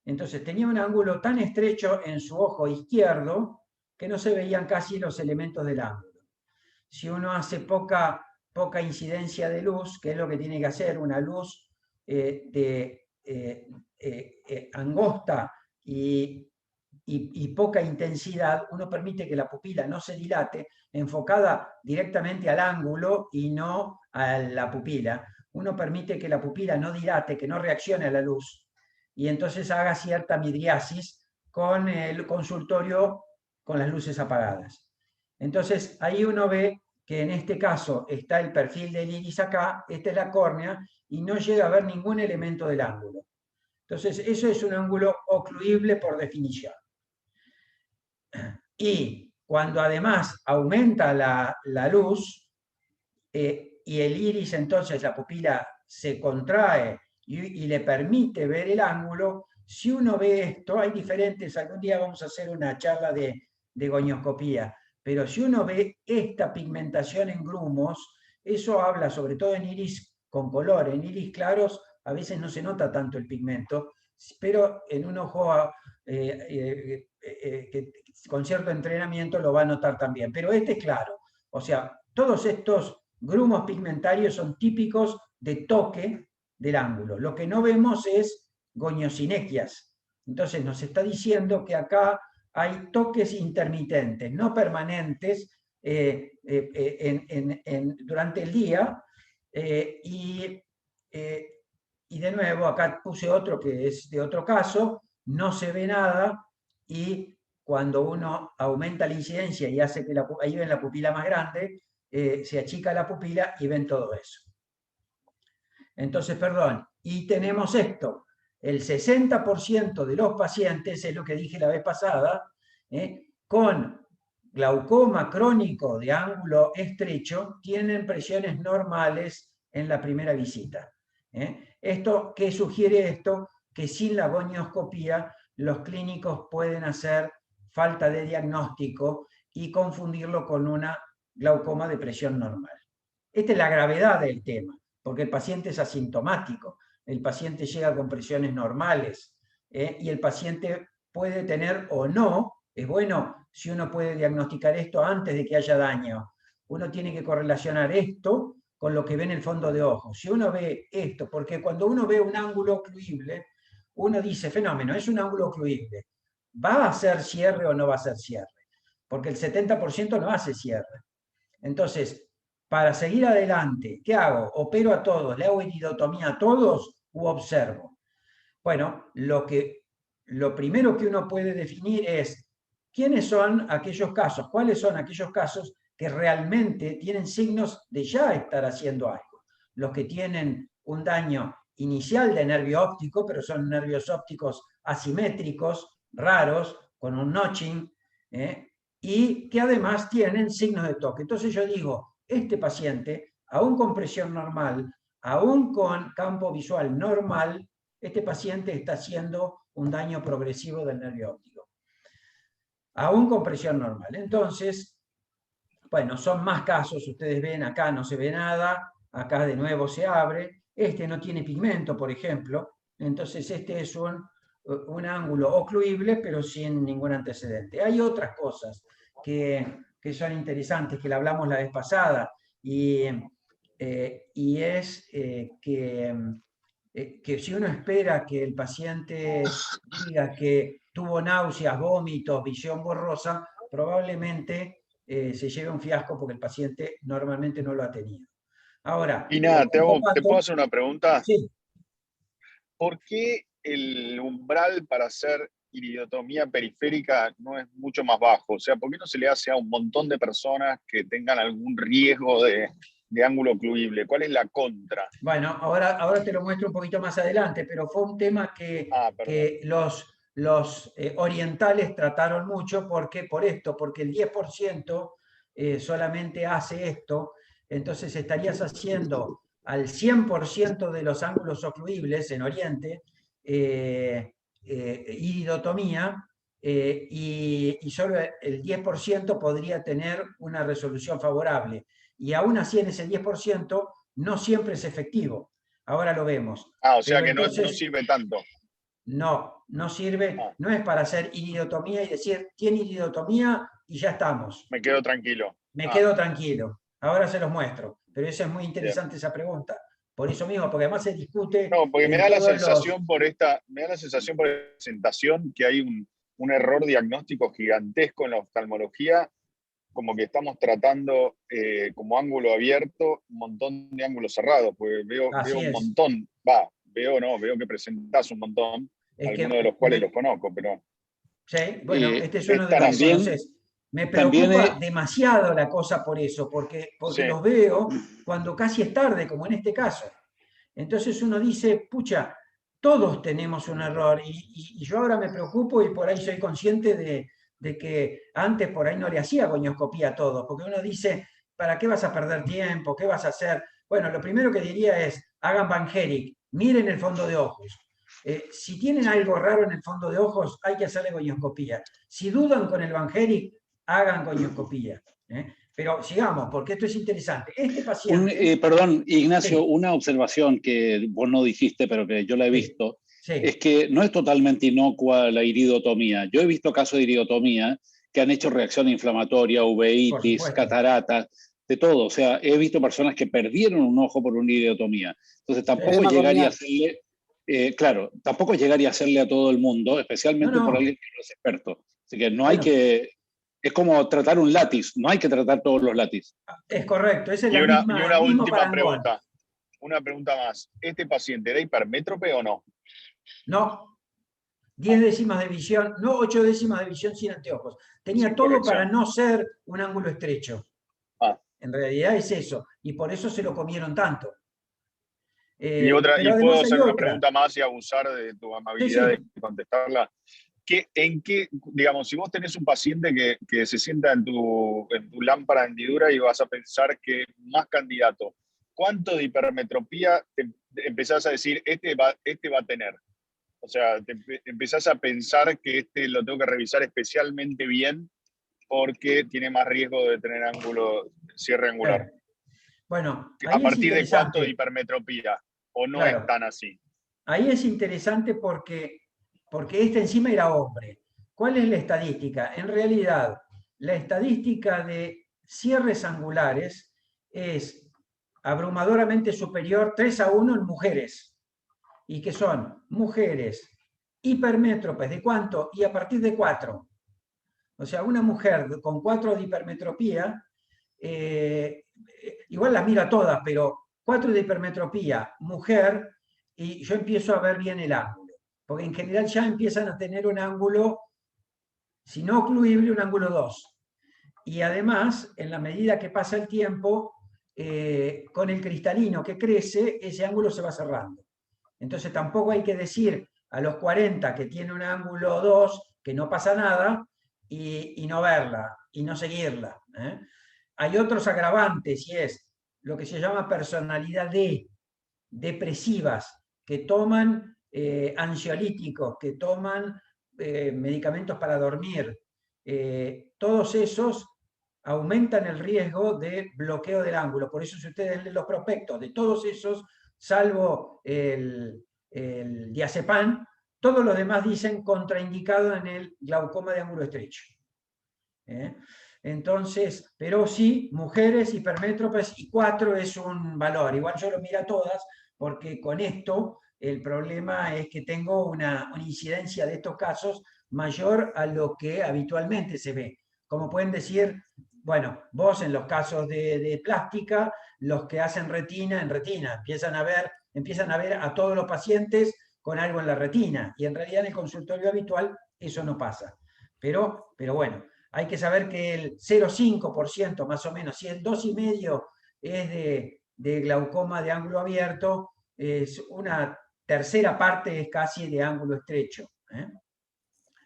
S1: Entonces, tenía un ángulo tan estrecho en su ojo izquierdo que no se veían casi los elementos del ángulo. Si uno hace poca incidencia de luz, que es lo que tiene que hacer, una luz angosta y poca intensidad, uno permite que la pupila no se dilate, enfocada directamente al ángulo y no a la pupila. Uno permite que la pupila no dilate, que no reaccione a la luz, y entonces haga cierta midriasis con el consultorio con las luces apagadas. Entonces ahí uno ve que en este caso está el perfil del iris acá, esta es la córnea, y no llega a ver ningún elemento del ángulo. Entonces eso es un ángulo ocluible por definición. Y cuando además aumenta la luz y el iris, entonces la pupila se contrae y le permite ver el ángulo, si uno ve esto, hay diferentes, algún día vamos a hacer una charla de gonioscopía, pero si uno ve esta pigmentación en grumos, eso habla sobre todo en iris con color, en iris claros a veces no se nota tanto el pigmento, pero en un ojo que con cierto entrenamiento lo va a notar también. Pero este es claro, o sea, todos estos grumos pigmentarios son típicos de toque del ángulo. Lo que no vemos es goniosinequias. Entonces nos está diciendo que acá hay toques intermitentes, no permanentes durante el día. Y de nuevo, acá puse otro que es de otro caso, no se ve nada, y cuando uno aumenta la incidencia y hace que ahí ven la pupila más grande, se achica la pupila y ven todo eso. Entonces, perdón, y tenemos esto, el 60% de los pacientes, es lo que dije la vez pasada, con glaucoma crónico de ángulo estrecho, tienen presiones normales en la primera visita. ¿Qué sugiere esto? Que sin la gonioscopía los clínicos pueden hacer falta de diagnóstico y confundirlo con una glaucoma de presión normal. Esta es la gravedad del tema, porque el paciente es asintomático, el paciente llega con presiones normales, y el paciente puede tener o no, es bueno si uno puede diagnosticar esto antes de que haya daño. Uno tiene que correlacionar esto con lo que ve en el fondo de ojo. Si uno ve esto, porque cuando uno ve un ángulo ocluible, uno dice, fenómeno, es un ángulo ocluible. ¿Va a hacer cierre o no va a hacer cierre? Porque el 70% no hace cierre. Entonces, para seguir adelante, ¿qué hago? ¿Opero a todos? ¿Le hago iridotomía a todos u observo? Bueno, lo primero que uno puede definir es quiénes son aquellos casos, cuáles son aquellos casos que realmente tienen signos de ya estar haciendo algo. Los que tienen un daño inicial de nervio óptico, pero son nervios ópticos asimétricos, raros, con un notching, y que además tienen signos de toque. Entonces yo digo, este paciente, aún con presión normal, aún con campo visual normal, este paciente está haciendo un daño progresivo del nervio óptico, aún con presión normal. Entonces, bueno, son más casos, ustedes ven, acá no se ve nada, acá de nuevo se abre, este no tiene pigmento, por ejemplo, entonces este es un ángulo ocluible, pero sin ningún antecedente. Hay otras cosas que son interesantes, que la hablamos la vez pasada, y es que si uno espera que el paciente diga que tuvo náuseas, vómitos, visión borrosa, probablemente se lleve un fiasco porque el paciente normalmente no lo ha tenido. Ahora,
S2: y nada, ¿te puedo hacer una pregunta?
S1: Sí.
S2: ¿Por qué el umbral para hacer iridotomía periférica no es mucho más bajo? O sea, ¿por qué no se le hace a un montón de personas que tengan algún riesgo de ángulo ocluible? ¿Cuál es la contra?
S1: Bueno, ahora te lo muestro un poquito más adelante, pero fue un tema que los orientales trataron mucho porque el 10% solamente hace esto, entonces estarías haciendo al 100% de los ángulos ocluibles en Oriente iridotomía, y solo el 10% podría tener una resolución favorable. Y aún así en ese 10% no siempre es efectivo. Ahora lo vemos.
S2: O sea
S1: Pero
S2: que
S1: entonces,
S2: no sirve tanto.
S1: no sirve, no es para hacer iridotomía y decir, tiene iridotomía y ya estamos.
S2: Me quedo tranquilo.
S1: Me quedo tranquilo. Ahora se los muestro. Pero eso es muy
S2: Bien.
S1: interesante esa pregunta. Por eso mismo, porque además se discute.
S2: No, porque me
S1: en
S2: da la
S1: todos
S2: sensación por esta presentación que hay un error diagnóstico gigantesco en la oftalmología, como que estamos tratando como ángulo abierto un montón de ángulos cerrados, porque veo
S1: Así
S2: un
S1: es.
S2: montón, veo que presentás un montón,
S1: Es que
S2: algunos de los cuales los conozco, pero...
S1: sí, bueno, este es uno de
S2: tan
S1: los
S2: así.
S1: que conoces. Me
S7: también
S1: preocupa demasiado la cosa por eso, porque
S2: Sí.
S1: los veo cuando casi es tarde, como en este caso. Entonces uno dice, pucha, todos tenemos un error, y yo ahora me preocupo y por ahí soy consciente de que antes por ahí no le hacía gonioscopía a todos, porque uno dice, ¿para qué vas a perder tiempo? ¿Qué vas a hacer? Bueno, lo primero que diría es, hagan Van Herrick, miren el fondo de ojos. Si tienen algo raro en el fondo de ojos, hay que hacerle gonioscopía. Si dudan con el Van Herrick, hagan gonioscopía. Pero sigamos, porque esto es interesante. Este paciente...
S7: Perdón, Ignacio,
S1: Sí.
S7: una observación que vos no dijiste, pero que yo la he visto,
S1: Sí.
S7: es que no es totalmente inocua la iridotomía. Yo he visto casos de iridotomía que han hecho reacción inflamatoria, uveitis, cataratas, de todo. O sea, he visto personas que perdieron un ojo por una iridotomía. Entonces tampoco llegaría a hacerle, claro, tampoco llegaría a hacerle a todo el mundo, especialmente por alguien que no es experto. Así que no hay que... Es como tratar un látiz, no hay que tratar todos los látiz.
S1: Es correcto, esa es
S2: Y
S1: la
S2: una
S1: el mismo
S2: última
S1: parangón.
S2: pregunta. Una pregunta más. ¿Este paciente era hipermétrope o no?
S1: No, 10 décimas de visión, no 8 décimas de visión sin anteojos. Tenía
S2: Sin
S1: todo
S2: corrección.
S1: para no ser un ángulo estrecho. En realidad es eso, y por eso se lo comieron tanto.
S2: Y
S1: pero
S2: puedo
S1: además hay
S2: hacer una
S1: otra.
S2: pregunta más y abusar de tu amabilidad de contestarla. ¿En qué, digamos, si vos tenés un paciente que se sienta en tu lámpara de hendidura y vas a pensar que más candidato, ¿cuánto de hipermetropía te empezás a decir este va a tener? O sea, te empezás a pensar que este lo tengo que revisar especialmente bien porque tiene más riesgo de tener cierre angular.
S1: Bueno,
S2: ¿A
S1: ahí es
S2: partir de cuánto
S1: interesante.
S2: de hipermetropía? ¿O no
S1: Claro.
S2: es tan así?
S1: Ahí es interesante porque este encima era hombre. ¿Cuál es la estadística? En realidad, la estadística de cierres angulares es abrumadoramente superior 3-1 en mujeres, y que son mujeres hipermétropes. ¿De cuánto? Y a partir de 4. O sea, una mujer con 4 de hipermetropía, igual las mira todas, pero 4 de hipermetropía, mujer, y yo empiezo a ver bien el ángulo. Porque en general ya empiezan a tener un ángulo, si no ocluible, un ángulo 2. Y además, en la medida que pasa el tiempo, con el cristalino que crece, ese ángulo se va cerrando. Entonces tampoco hay que decir a los 40 que tiene un ángulo 2, que no pasa nada, y no verla, y no seguirla. Hay otros agravantes, y es lo que se llama personalidad depresivas, que toman ansiolíticos, que toman medicamentos para dormir. Todos esos aumentan el riesgo de bloqueo del ángulo. Por eso si ustedes leen los prospectos de todos esos, salvo el diazepam, todos los demás dicen contraindicado en el glaucoma de ángulo estrecho. Entonces, pero sí, mujeres hipermétropes, y 4 es un valor. Igual yo lo miro a todas, porque con esto el problema es que tengo una incidencia de estos casos mayor a lo que habitualmente se ve. Como pueden decir, bueno, vos en los casos de plástica, los que hacen retina en retina, empiezan a ver a todos los pacientes con algo en la retina, y en realidad en el consultorio habitual eso no pasa. Pero bueno, hay que saber que el 0,5% más o menos, si el 2,5% es de glaucoma de ángulo abierto, es una tercera parte es casi de ángulo estrecho.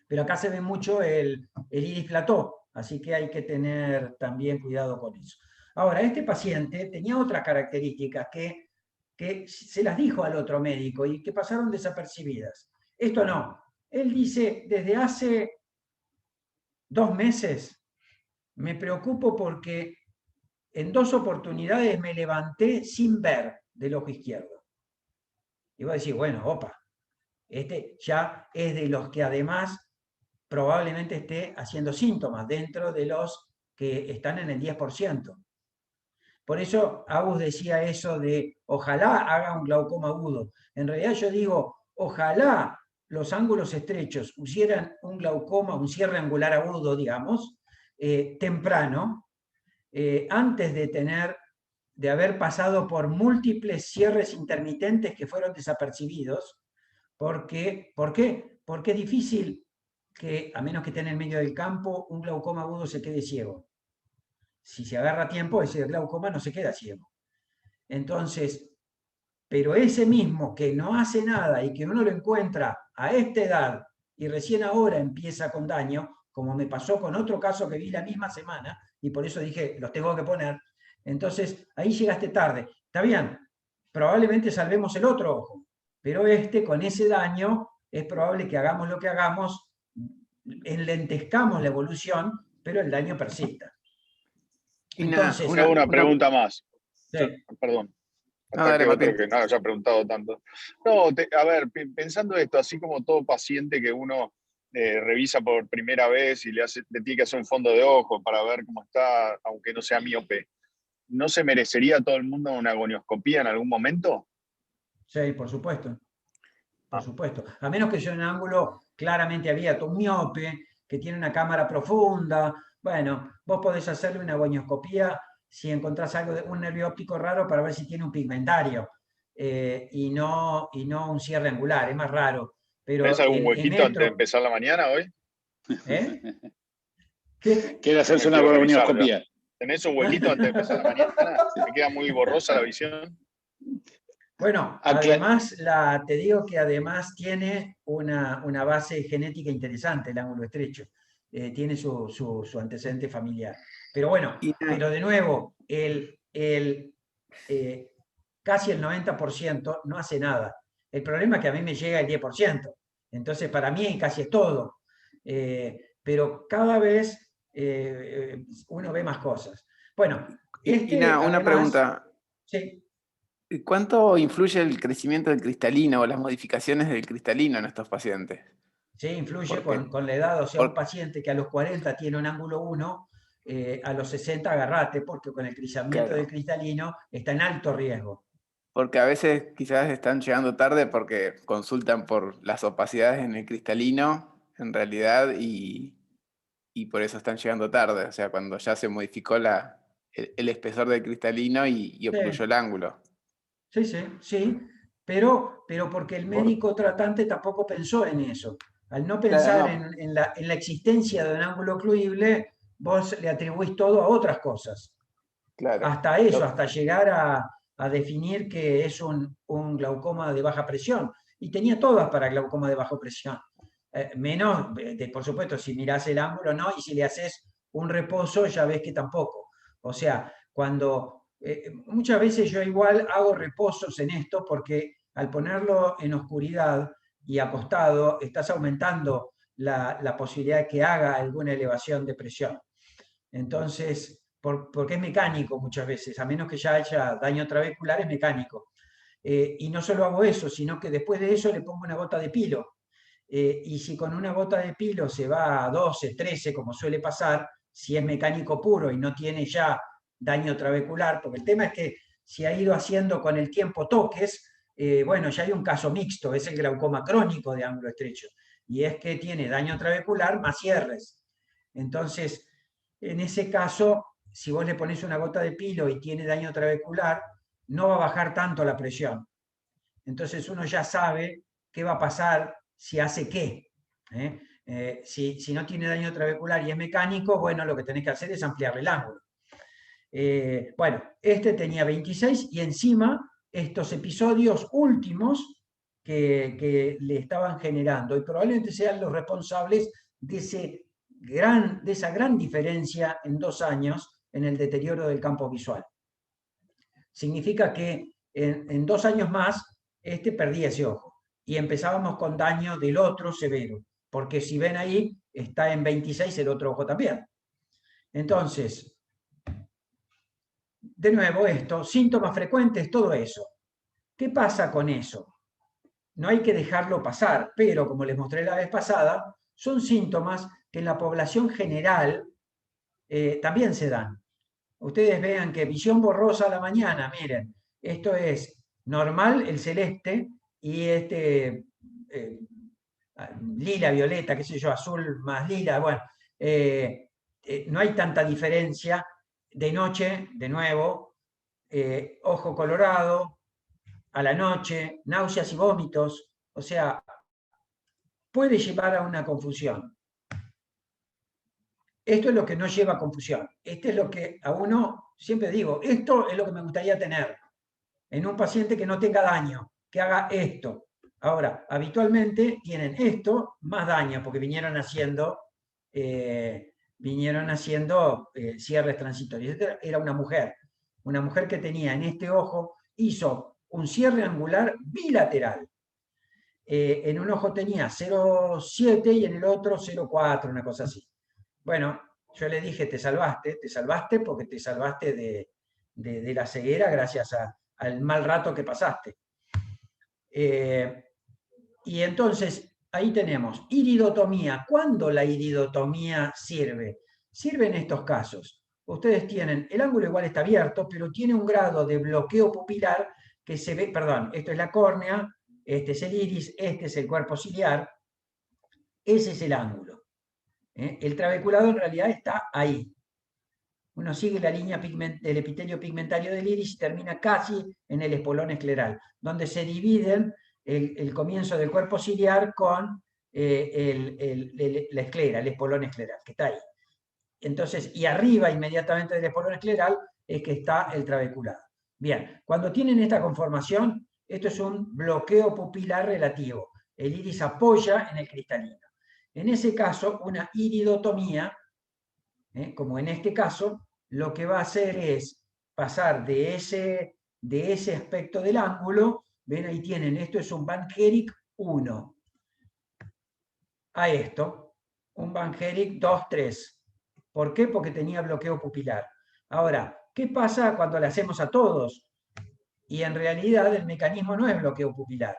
S1: Pero acá se ve mucho el iris plató, Así que hay que tener también cuidado con eso. Ahora, este paciente tenía otras características que se las dijo al otro médico y que pasaron desapercibidas. Esto no. Él dice, desde hace 2 meses me preocupo porque en 2 oportunidades me levanté sin ver del ojo izquierdo. Y vos decís, bueno, opa, este ya es de los que además probablemente esté haciendo síntomas dentro de los que están en el 10%. Por eso Agus decía eso de ojalá haga un glaucoma agudo. En realidad yo digo, ojalá los ángulos estrechos hicieran un glaucoma, un cierre angular agudo, digamos, temprano, antes de haber pasado por múltiples cierres intermitentes que fueron desapercibidos. ¿Por qué? Porque es difícil que, a menos que esté en el medio del campo, un glaucoma agudo se quede ciego. Si se agarra a tiempo, ese glaucoma no se queda ciego. Entonces, pero ese mismo que no hace nada y que uno lo encuentra a esta edad y recién ahora empieza con daño, como me pasó con otro caso que vi la misma semana, y por eso dije, los tengo que poner, entonces ahí llegaste tarde. Está bien, probablemente salvemos el otro ojo, pero con ese daño, es probable que hagamos lo que hagamos, enlentezcamos la evolución, pero el daño persista.
S2: Entonces, hago una pregunta más.
S1: Sí.
S2: Perdón.
S6: No, dale,
S2: otro que no haya preguntado tanto. No, a ver, pensando esto, así como todo paciente que uno revisa por primera vez y le tiene que hacer un fondo de ojo para ver cómo está, aunque no sea miope, ¿no se merecería a todo el mundo una gonioscopía en algún momento?
S1: Sí, por supuesto. Por supuesto. A menos que sea un ángulo claramente abierto, un miope, que tiene una cámara profunda. Bueno, vos podés hacerle una gonioscopía si encontrás algo de un nervio óptico raro para ver si tiene un pigmentario y no un cierre angular, es más raro. Pero
S2: ¿Tenés algún huequito antes de empezar la mañana hoy?
S1: ¿Eh?
S7: Quiere hacerse una gonioscopía.
S2: ¿Tenés un huequito antes de empezar la mañana? ¿Me queda muy borrosa la visión?
S1: Bueno, además, te digo que además tiene una base genética interesante el ángulo estrecho. Tiene su antecedente familiar. Pero bueno, pero de nuevo, casi el 90% no hace nada. El problema es que a mí me llega el 10%. Entonces, para mí casi es todo. Pero cada vez uno ve más cosas. Bueno,
S6: una pregunta.
S1: Sí.
S6: ¿Cuánto influye el crecimiento del cristalino o las modificaciones del cristalino en estos pacientes?
S1: Sí, influye con la edad. O sea, un paciente que a los 40 tiene un ángulo 1, a los 60 agarrate, porque con el crecimiento del cristalino está en alto riesgo.
S6: Porque a veces quizás están llegando tarde porque consultan por las opacidades en el cristalino, en realidad, y por eso están llegando tarde. O sea, cuando ya se modificó el espesor del cristalino y obstruyó el ángulo.
S1: Sí, pero porque el médico tratante tampoco pensó en eso. Al no pensar en la existencia de un ángulo ocluible, vos le atribuís todo a otras cosas.
S6: Claro.
S1: Hasta eso, hasta llegar a definir que es un glaucoma de baja presión. Y tenía todas para glaucoma de baja presión. Menos, por supuesto, si mirás el ángulo, no, y si le haces un reposo, ya ves que tampoco. O sea, muchas veces yo igual hago reposos en esto porque al ponerlo en oscuridad y acostado, estás aumentando la posibilidad de que haga alguna elevación de presión. Entonces, porque es mecánico muchas veces, a menos que ya haya daño trabecular, es mecánico. Y no solo hago eso, sino que después de eso le pongo una gota de pilo. Y si con una gota de pilo se va a 12, 13, como suele pasar, si es mecánico puro y no tiene ya daño trabecular, porque el tema es que si ha ido haciendo con el tiempo toques, bueno, ya hay un caso mixto, es el glaucoma crónico de ángulo estrecho, y es que tiene daño trabecular más cierres. Entonces, en ese caso, si vos le pones una gota de pilo y tiene daño trabecular, no va a bajar tanto la presión. Entonces uno ya sabe qué va a pasar si hace qué. Si no tiene daño trabecular y es mecánico, bueno, lo que tenés que hacer es ampliar el ángulo. Bueno, este tenía 26 y encima estos episodios últimos que le estaban generando, y probablemente sean los responsables de esa gran diferencia en 2 años en el deterioro del campo visual. Significa que en 2 años más, perdía ese ojo. Y empezábamos con daño del otro severo, porque si ven ahí, está en 26 el otro ojo también. Entonces, de nuevo esto, síntomas frecuentes, todo eso. ¿Qué pasa con eso? No hay que dejarlo pasar, pero como les mostré la vez pasada, son síntomas que en la población general también se dan. Ustedes vean que visión borrosa a la mañana, miren, esto es normal, el celeste, y lila, violeta, qué sé yo, azul más lila, bueno, no hay tanta diferencia. De noche, de nuevo, ojo colorado, a la noche, náuseas y vómitos, o sea, puede llevar a una confusión. Esto es lo que no lleva a confusión. Esto es lo que a uno, siempre digo, esto es lo que me gustaría tener en un paciente que no tenga daño, que haga esto. Ahora, habitualmente tienen esto más daño, porque vinieron haciendo cierres transitorios. Esta era una mujer que tenía en este ojo, hizo un cierre angular bilateral. En un ojo tenía 0,7 y en el otro 0,4, una cosa así. Bueno, yo le dije, te salvaste porque te salvaste de la ceguera gracias al mal rato que pasaste. Y entonces, ahí tenemos iridotomía. ¿Cuándo la iridotomía sirve? Sirve en estos casos. Ustedes tienen, el ángulo igual está abierto, pero tiene un grado de bloqueo pupilar que se ve, perdón, esto es la córnea, este es el iris, este es el cuerpo ciliar, ese es el ángulo. El trabeculado en realidad está ahí. Uno sigue la línea del epitelio pigmentario del iris y termina casi en el espolón escleral, donde se dividen el comienzo del cuerpo ciliar con la esclera, el espolón escleral, que está ahí. Entonces, y arriba inmediatamente del espolón escleral es que está el trabeculado. Bien, cuando tienen esta conformación, esto es un bloqueo pupilar relativo. El iris apoya en el cristalino. En ese caso, una iridotomía, como en este caso, lo que va a hacer es pasar de ese aspecto del ángulo, ven ahí tienen, esto es un Van Herijk 1, a esto, un Van Herijk 2, 3. ¿Por qué? Porque tenía bloqueo pupilar. Ahora, ¿qué pasa cuando le hacemos a todos? Y en realidad el mecanismo no es bloqueo pupilar.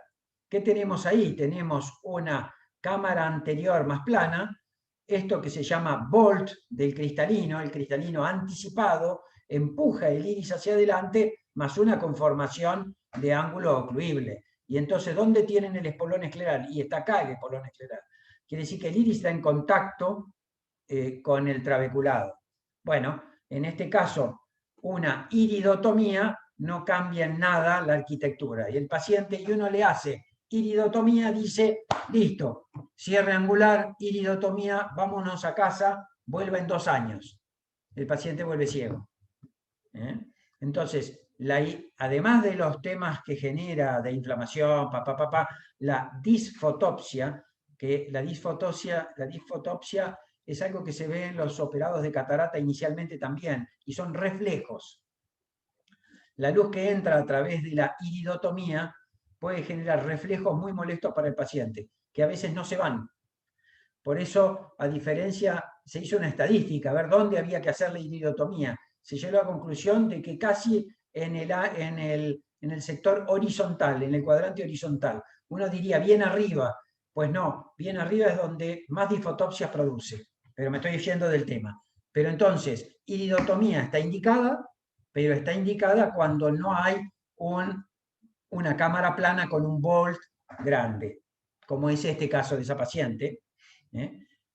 S1: ¿Qué tenemos ahí? Tenemos una cámara anterior más plana, esto que se llama bolt del cristalino, el cristalino anticipado, empuja el iris hacia adelante, más una conformación de ángulo ocluible. Y entonces, ¿dónde tienen el espolón escleral? Y está acá el espolón escleral. Quiere decir que el iris está en contacto con el trabeculado. Bueno, en este caso, una iridotomía no cambia en nada la arquitectura. Y el paciente, y uno le hace iridotomía, dice, listo, cierre angular, iridotomía, vámonos a casa, vuelva en 2 años. El paciente vuelve ciego. Entonces, además de los temas que genera de inflamación, la disfotopsia, que la disfotopsia es algo que se ve en los operados de catarata inicialmente también, y son reflejos. La luz que entra a través de la iridotomía puede generar reflejos muy molestos para el paciente, que a veces no se van. Por eso, a diferencia, se hizo una estadística, a ver dónde había que hacer la iridotomía. Se llegó a la conclusión de que casi en el sector horizontal, en el cuadrante horizontal. Uno diría bien arriba, pues no, bien arriba es donde más disfotopsias produce, pero me estoy yendo del tema. Pero entonces, iridotomía está indicada, pero está indicada cuando no hay una cámara plana con un bolt grande, como es este caso de esa paciente.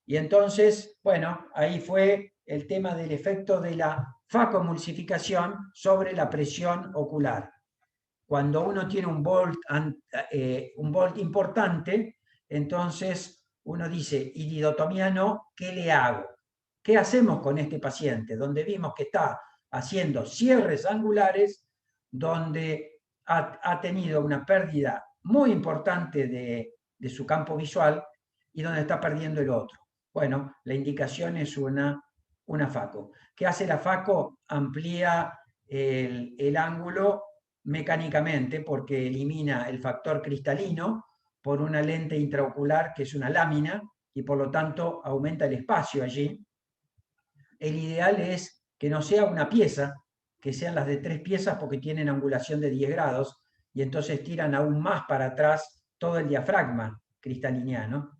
S1: Y entonces, bueno, ahí fue el tema del efecto de la facomulsificación sobre la presión ocular. Cuando uno tiene un bolt importante, entonces uno dice, iridotomía no, ¿qué le hago? ¿Qué hacemos con este paciente? Donde vimos que está haciendo cierres angulares, donde ha tenido una pérdida muy importante de su campo visual y donde está perdiendo el otro. Bueno, la indicación es una FACO. ¿Qué hace la FACO? Amplía el ángulo mecánicamente porque elimina el factor cristalino por una lente intraocular que es una lámina y por lo tanto aumenta el espacio allí. El ideal es que no sea una pieza, que sean las de 3 piezas porque tienen angulación de 10 grados y entonces tiran aún más para atrás todo el diafragma cristaliniano.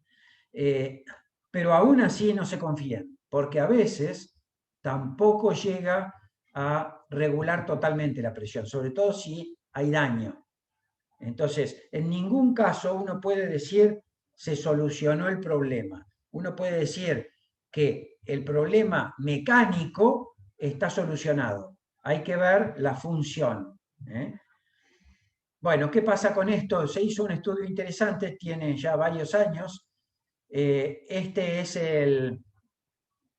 S1: Pero aún así no se confíen, porque a veces tampoco llega a regular totalmente la presión, sobre todo si hay daño. Entonces, en ningún caso uno puede decir se solucionó el problema. Uno puede decir que el problema mecánico está solucionado. Hay que ver la función. Bueno, ¿qué pasa con esto? Se hizo un estudio interesante, tiene ya varios años. Este es el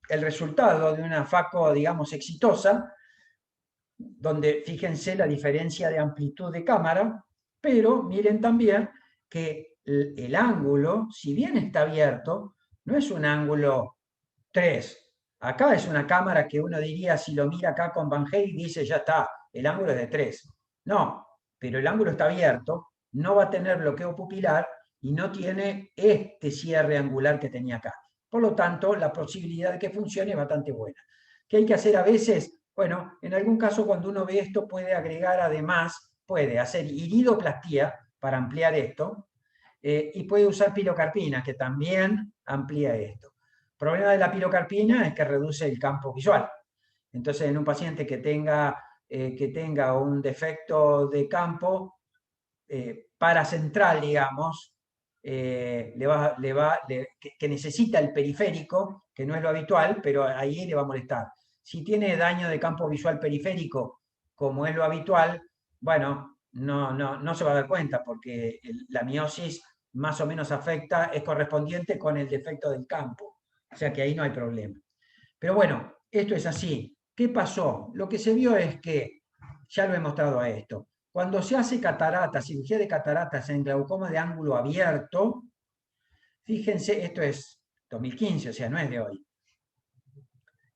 S1: resultado de una FACO, digamos, exitosa, donde fíjense la diferencia de amplitud de cámara, pero miren también que el ángulo, si bien está abierto, no es un ángulo 3. Acá es una cámara que uno diría, si lo mira acá con Van Hey, dice, ya está, el ángulo es de 3. No, pero el ángulo está abierto, no va a tener bloqueo pupilar y no tiene este cierre angular que tenía acá. Por lo tanto, la posibilidad de que funcione es bastante buena. ¿Qué hay que hacer a veces? Bueno, en algún caso cuando uno ve esto puede agregar además, puede hacer iridoplastía para ampliar esto y puede usar pilocarpina que también amplía esto. El problema de la pilocarpina es que reduce el campo visual. Entonces en un paciente que tenga un defecto de campo paracentral, digamos, que necesita el periférico, que no es lo habitual, pero ahí le va a molestar. Si tiene daño de campo visual periférico, como es lo habitual, bueno, no se va a dar cuenta porque la miosis más o menos afecta, es correspondiente con el defecto del campo. O sea que ahí no hay problema. Pero bueno, esto es así. ¿Qué pasó? Lo que se vio es que, ya lo he mostrado a esto, cuando se hace catarata, cirugía de cataratas en glaucoma de ángulo abierto, fíjense, esto es 2015, o sea, no es de hoy.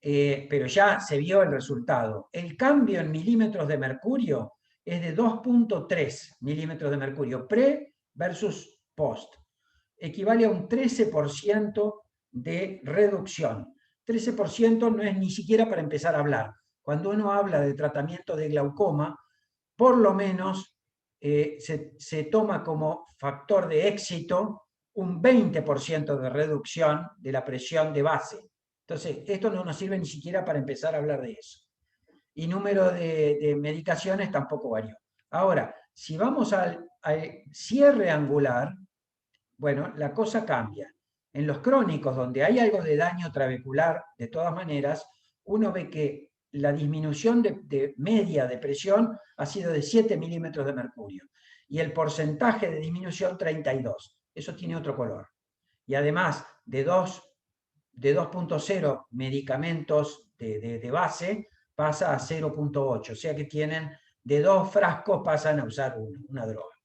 S1: Pero ya se vio el resultado. El cambio en milímetros de mercurio es de 2.3 milímetros de mercurio, pre versus post. Equivale a un 13% de reducción. 13% no es ni siquiera para empezar a hablar. Cuando uno habla de tratamiento de glaucoma, por lo menos se toma como factor de éxito un 20% de reducción de la presión de base. Entonces, esto no nos sirve ni siquiera para empezar a hablar de eso. Y número de medicaciones tampoco varió. Ahora, si vamos al cierre angular, bueno, la cosa cambia. En los crónicos, donde hay algo de daño trabecular, de todas maneras, uno ve que la disminución de media de presión ha sido de 7 milímetros de mercurio. Y el porcentaje de disminución, 32. Eso tiene otro color. Y además, de 2.0 medicamentos de base, pasa a 0.8. O sea que tienen, de 2 frascos pasan a usar una droga.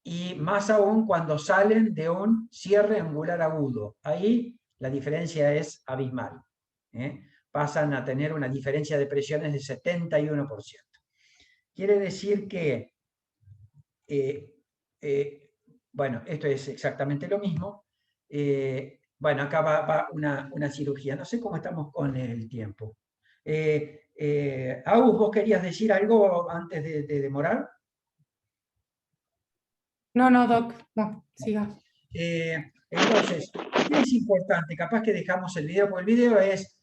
S1: Y más aún cuando salen de un cierre angular agudo. Ahí la diferencia es abismal. Pasan a tener una diferencia de presiones de 71%. Quiere decir que, bueno, esto es exactamente lo mismo. Bueno, acá va una cirugía. No sé cómo estamos con el tiempo. Agus, ¿vos querías decir algo antes de demorar?
S3: No, Doc, no, siga.
S1: Entonces, ¿qué es importante? Capaz que dejamos el video, porque el video es,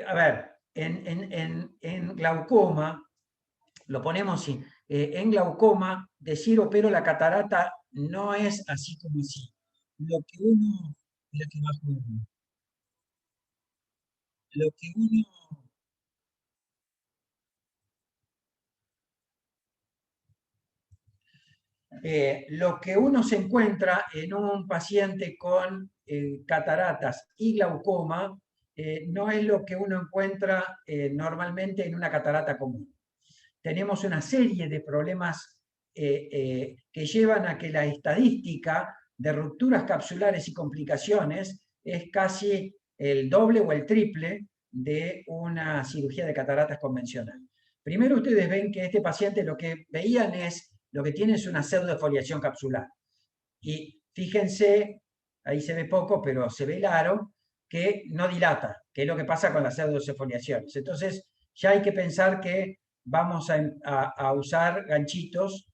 S1: a ver, en glaucoma, lo ponemos así, en glaucoma, decir opero la catarata no es así como así. Lo que uno lo que uno se encuentra en un paciente con cataratas y glaucoma no es lo que uno encuentra normalmente en una catarata común. Tenemos una serie de problemas que llevan a que la estadística de rupturas capsulares y complicaciones es casi el doble o el triple de una cirugía de cataratas convencional. Primero ustedes ven que este paciente lo que veían es, lo que tiene es una pseudofoliación capsular. Y fíjense, ahí se ve poco, pero se ve el aro, que no dilata, que es lo que pasa con las pseudofoliaciones. Entonces, ya hay que pensar que vamos a usar ganchitos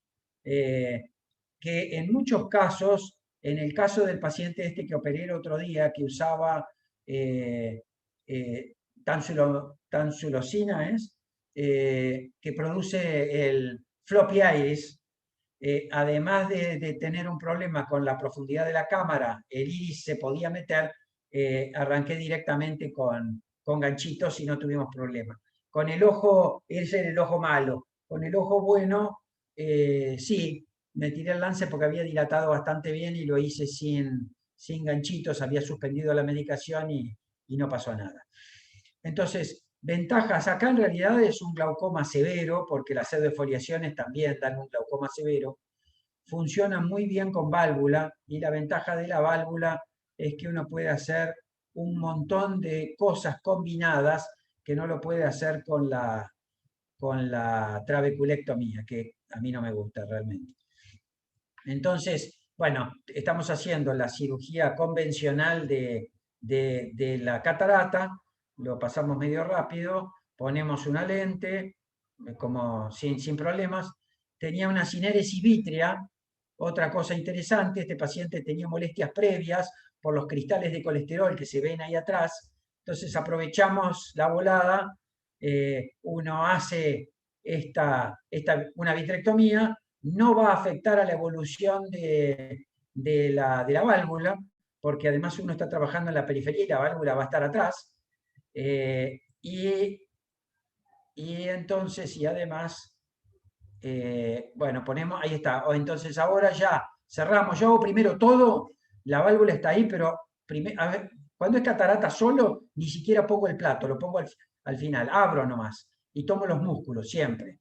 S1: que en muchos casos, en el caso del paciente este que operé el otro día, que usaba tansulosina, que produce el floppy iris, además de tener un problema con la profundidad de la cámara, el iris se podía meter, arranqué directamente con ganchitos y no tuvimos problema. Con el ojo, ese era el ojo malo. Con el ojo bueno, sí, me tiré el lance porque había dilatado bastante bien y lo hice sin ganchitos, había suspendido la medicación y no pasó nada. Entonces, ventajas, acá en realidad es un glaucoma severo, porque las pseudofoliaciones también dan un glaucoma severo. Funciona muy bien con válvula y la ventaja de la válvula es que uno puede hacer un montón de cosas combinadas que no lo puede hacer con la trabeculectomía, que a mí no me gusta realmente. Entonces, bueno, estamos haciendo la cirugía convencional de la catarata, lo pasamos medio rápido, ponemos una lente, como sin problemas. Tenía una cinéresis vítrea. Otra cosa interesante, este paciente tenía molestias previas por los cristales de colesterol que se ven ahí atrás. Entonces aprovechamos la volada, uno hace una vitrectomía, no va a afectar a la evolución de la válvula, porque además uno está trabajando en la periferia y la válvula va a estar atrás. Y entonces, y además, bueno, ponemos, ahí está. Entonces ahora ya cerramos. Yo hago primero todo, la válvula está ahí, pero a ver, cuando es catarata solo, ni siquiera pongo el plato, lo pongo al final, abro nomás y tomo los músculos siempre.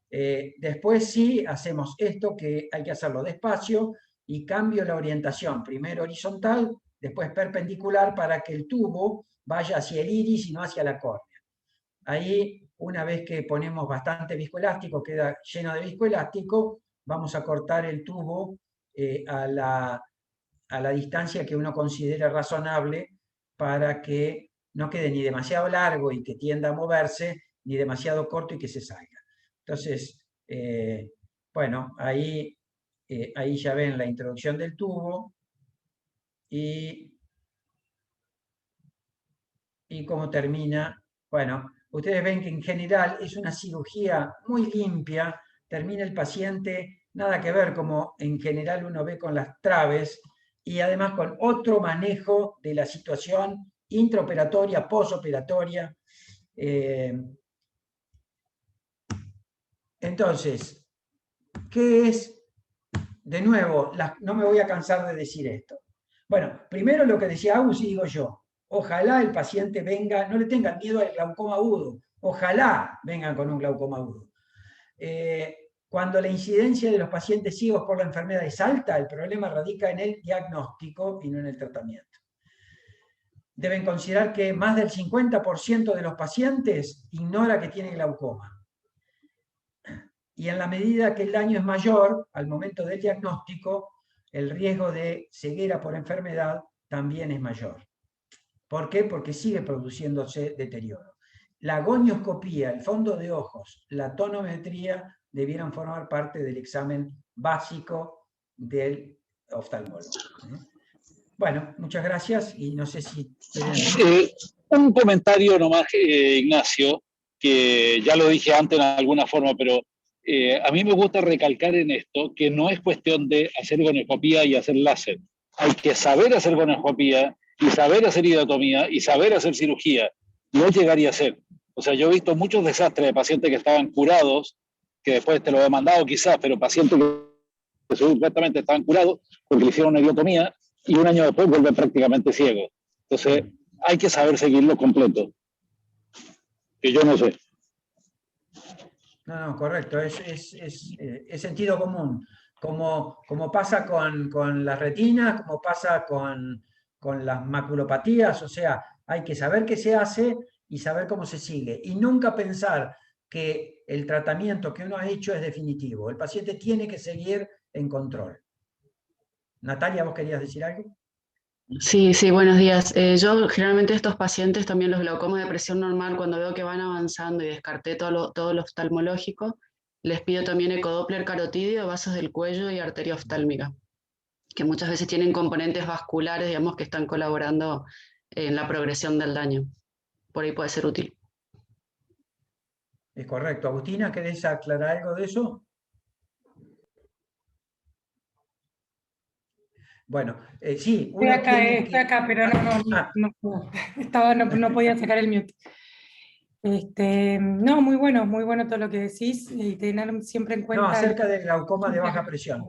S1: Después sí hacemos esto, que hay que hacerlo despacio, y cambio la orientación, primero horizontal, después perpendicular, para que el tubo vaya hacia el iris y no hacia la córnea. Ahí, una vez que ponemos bastante viscoelástico, queda lleno de viscoelástico, vamos a cortar el tubo a la distancia que uno considere razonable, para que no quede ni demasiado largo y que tienda a moverse, ni demasiado corto y que se salga. Entonces, bueno, ahí ya ven la introducción del tubo y cómo termina. Bueno, ustedes ven que en general es una cirugía muy limpia, termina el paciente, nada que ver como en general uno ve con las traves, y además con otro manejo de la situación intraoperatoria, posoperatoria. Entonces, ¿qué es? De nuevo, no me voy a cansar de decir esto. Bueno, primero lo que decía Agus y digo yo, ojalá el paciente venga, no le tengan miedo al glaucoma agudo, ojalá vengan con un glaucoma agudo. Cuando la incidencia de los pacientes ciegos por la enfermedad es alta, el problema radica en el diagnóstico y no en el tratamiento. Deben considerar que más del 50% de los pacientes ignora que tiene glaucoma. Y en la medida que el daño es mayor, al momento del diagnóstico, el riesgo de ceguera por enfermedad también es mayor. ¿Por qué? Porque sigue produciéndose deterioro. La gonioscopía, el fondo de ojos, la tonometría debieran formar parte del examen básico del oftalmólogo. Bueno, muchas gracias y no sé si...
S7: Un comentario nomás, Ignacio, que ya lo dije antes en alguna forma, pero a mí me gusta recalcar en esto que no es cuestión de hacer gonioscopía y hacer láser. Hay que saber hacer gonioscopía y saber hacer iridotomía y saber hacer cirugía. No llegaría a ser. O sea, yo he visto muchos desastres de pacientes que estaban curados, que después te lo he mandado quizás, pero pacientes que supuestamente estaban curados porque le hicieron una iridotomía y un año después vuelve prácticamente ciego. Entonces, hay que saber seguirlo completo. Que yo no sé.
S1: No, correcto, es sentido común. Como pasa con la retina, como pasa con con las maculopatías, o sea, hay que saber qué se hace y saber cómo se sigue. Y nunca pensar que el tratamiento que uno ha hecho es definitivo. El paciente tiene que seguir en control. Natalia, ¿vos querías decir algo?
S8: Sí, sí, buenos días. Yo generalmente estos pacientes, también los glaucomas de presión normal, cuando veo que van avanzando y descarté todo lo oftalmológico, les pido también ecodoppler carotídeo, vasos del cuello y arteria oftálmica, que muchas veces tienen componentes vasculares, digamos, que están colaborando en la progresión del daño. Por ahí puede ser útil.
S1: Es correcto. Agustina, ¿querés aclarar algo de eso? Bueno, sí.
S3: Estoy acá, pero no podía sacar el mute. No, muy bueno todo lo que decís y tener siempre en cuenta...
S1: No, acerca del glaucoma de baja presión.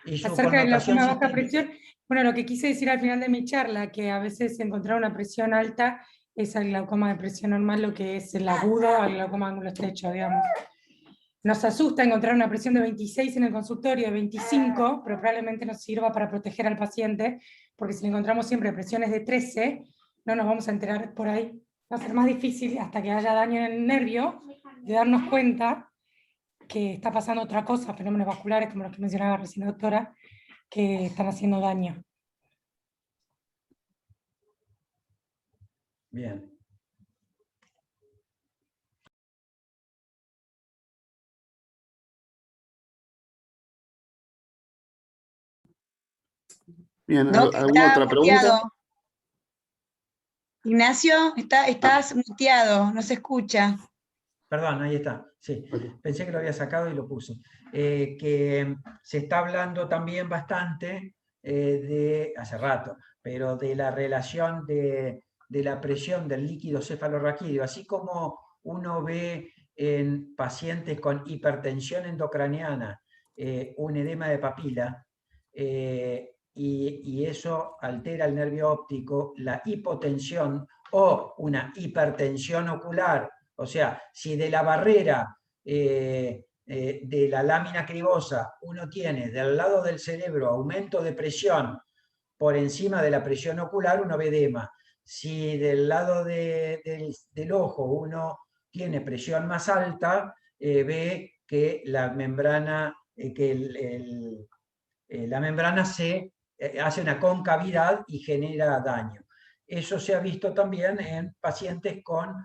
S1: Y su
S3: acerca del glaucoma de baja
S1: sistémica.
S3: presión, bueno, lo que quise decir al final de mi charla, que a veces encontrar una presión alta es el glaucoma de presión normal, lo que es el agudo al glaucoma de ángulo estrecho, digamos. Nos asusta encontrar una presión de 26 en el consultorio, de 25, pero probablemente nos sirva para proteger al paciente, porque si encontramos siempre presiones de 13, no nos vamos a enterar por ahí. Va a ser más difícil hasta que haya daño en el nervio, de darnos cuenta que está pasando otra cosa, fenómenos vasculares como los que mencionaba recién la doctora, que están haciendo daño.
S1: Bien.
S4: Bien, ¿alguna otra pregunta?
S9: Ignacio, estás muteado, no se escucha.
S1: Perdón, ahí está. Sí, pensé que lo había sacado y lo puse. Que se está hablando también bastante hace rato, pero de la relación de la presión del líquido cefalorraquídeo, así como uno ve en pacientes con hipertensión endocraniana un edema de papila, y eso altera el nervio óptico, la hipotensión o una hipertensión ocular. O sea, si de la barrera de la lámina cribosa uno tiene del lado del cerebro aumento de presión por encima de la presión ocular, uno ve edema. Si del lado del ojo uno tiene presión más alta, ve que la membrana, la membrana se hace una concavidad y genera daño. Eso se ha visto también en pacientes con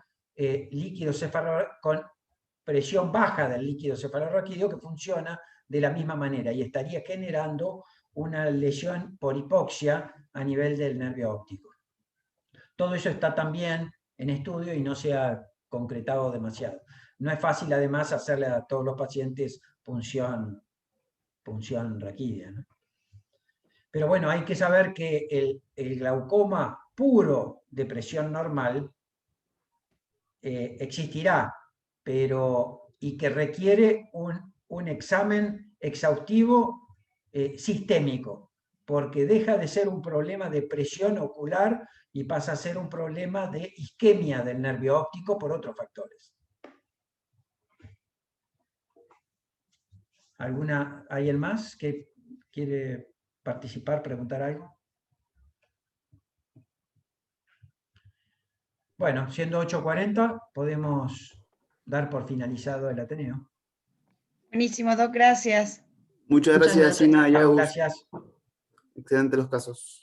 S1: con presión baja del líquido cefalorraquídeo, que funciona de la misma manera y estaría generando una lesión por hipoxia a nivel del nervio óptico. Todo eso está también en estudio y no se ha concretado demasiado. No es fácil además hacerle a todos los pacientes punción raquídea, ¿no? Pero bueno, hay que saber que el glaucoma puro de presión normal existirá, y que requiere un examen exhaustivo sistémico, porque deja de ser un problema de presión ocular y pasa a ser un problema de isquemia del nervio óptico por otros factores. ¿Alguien más que quiere participar, preguntar algo? Bueno, siendo 8:40, podemos dar por finalizado el Ateneo.
S9: Buenísimo, Doc, gracias.
S4: Muchas gracias, Ina y Agus.
S1: Gracias.
S4: Excelentes los casos.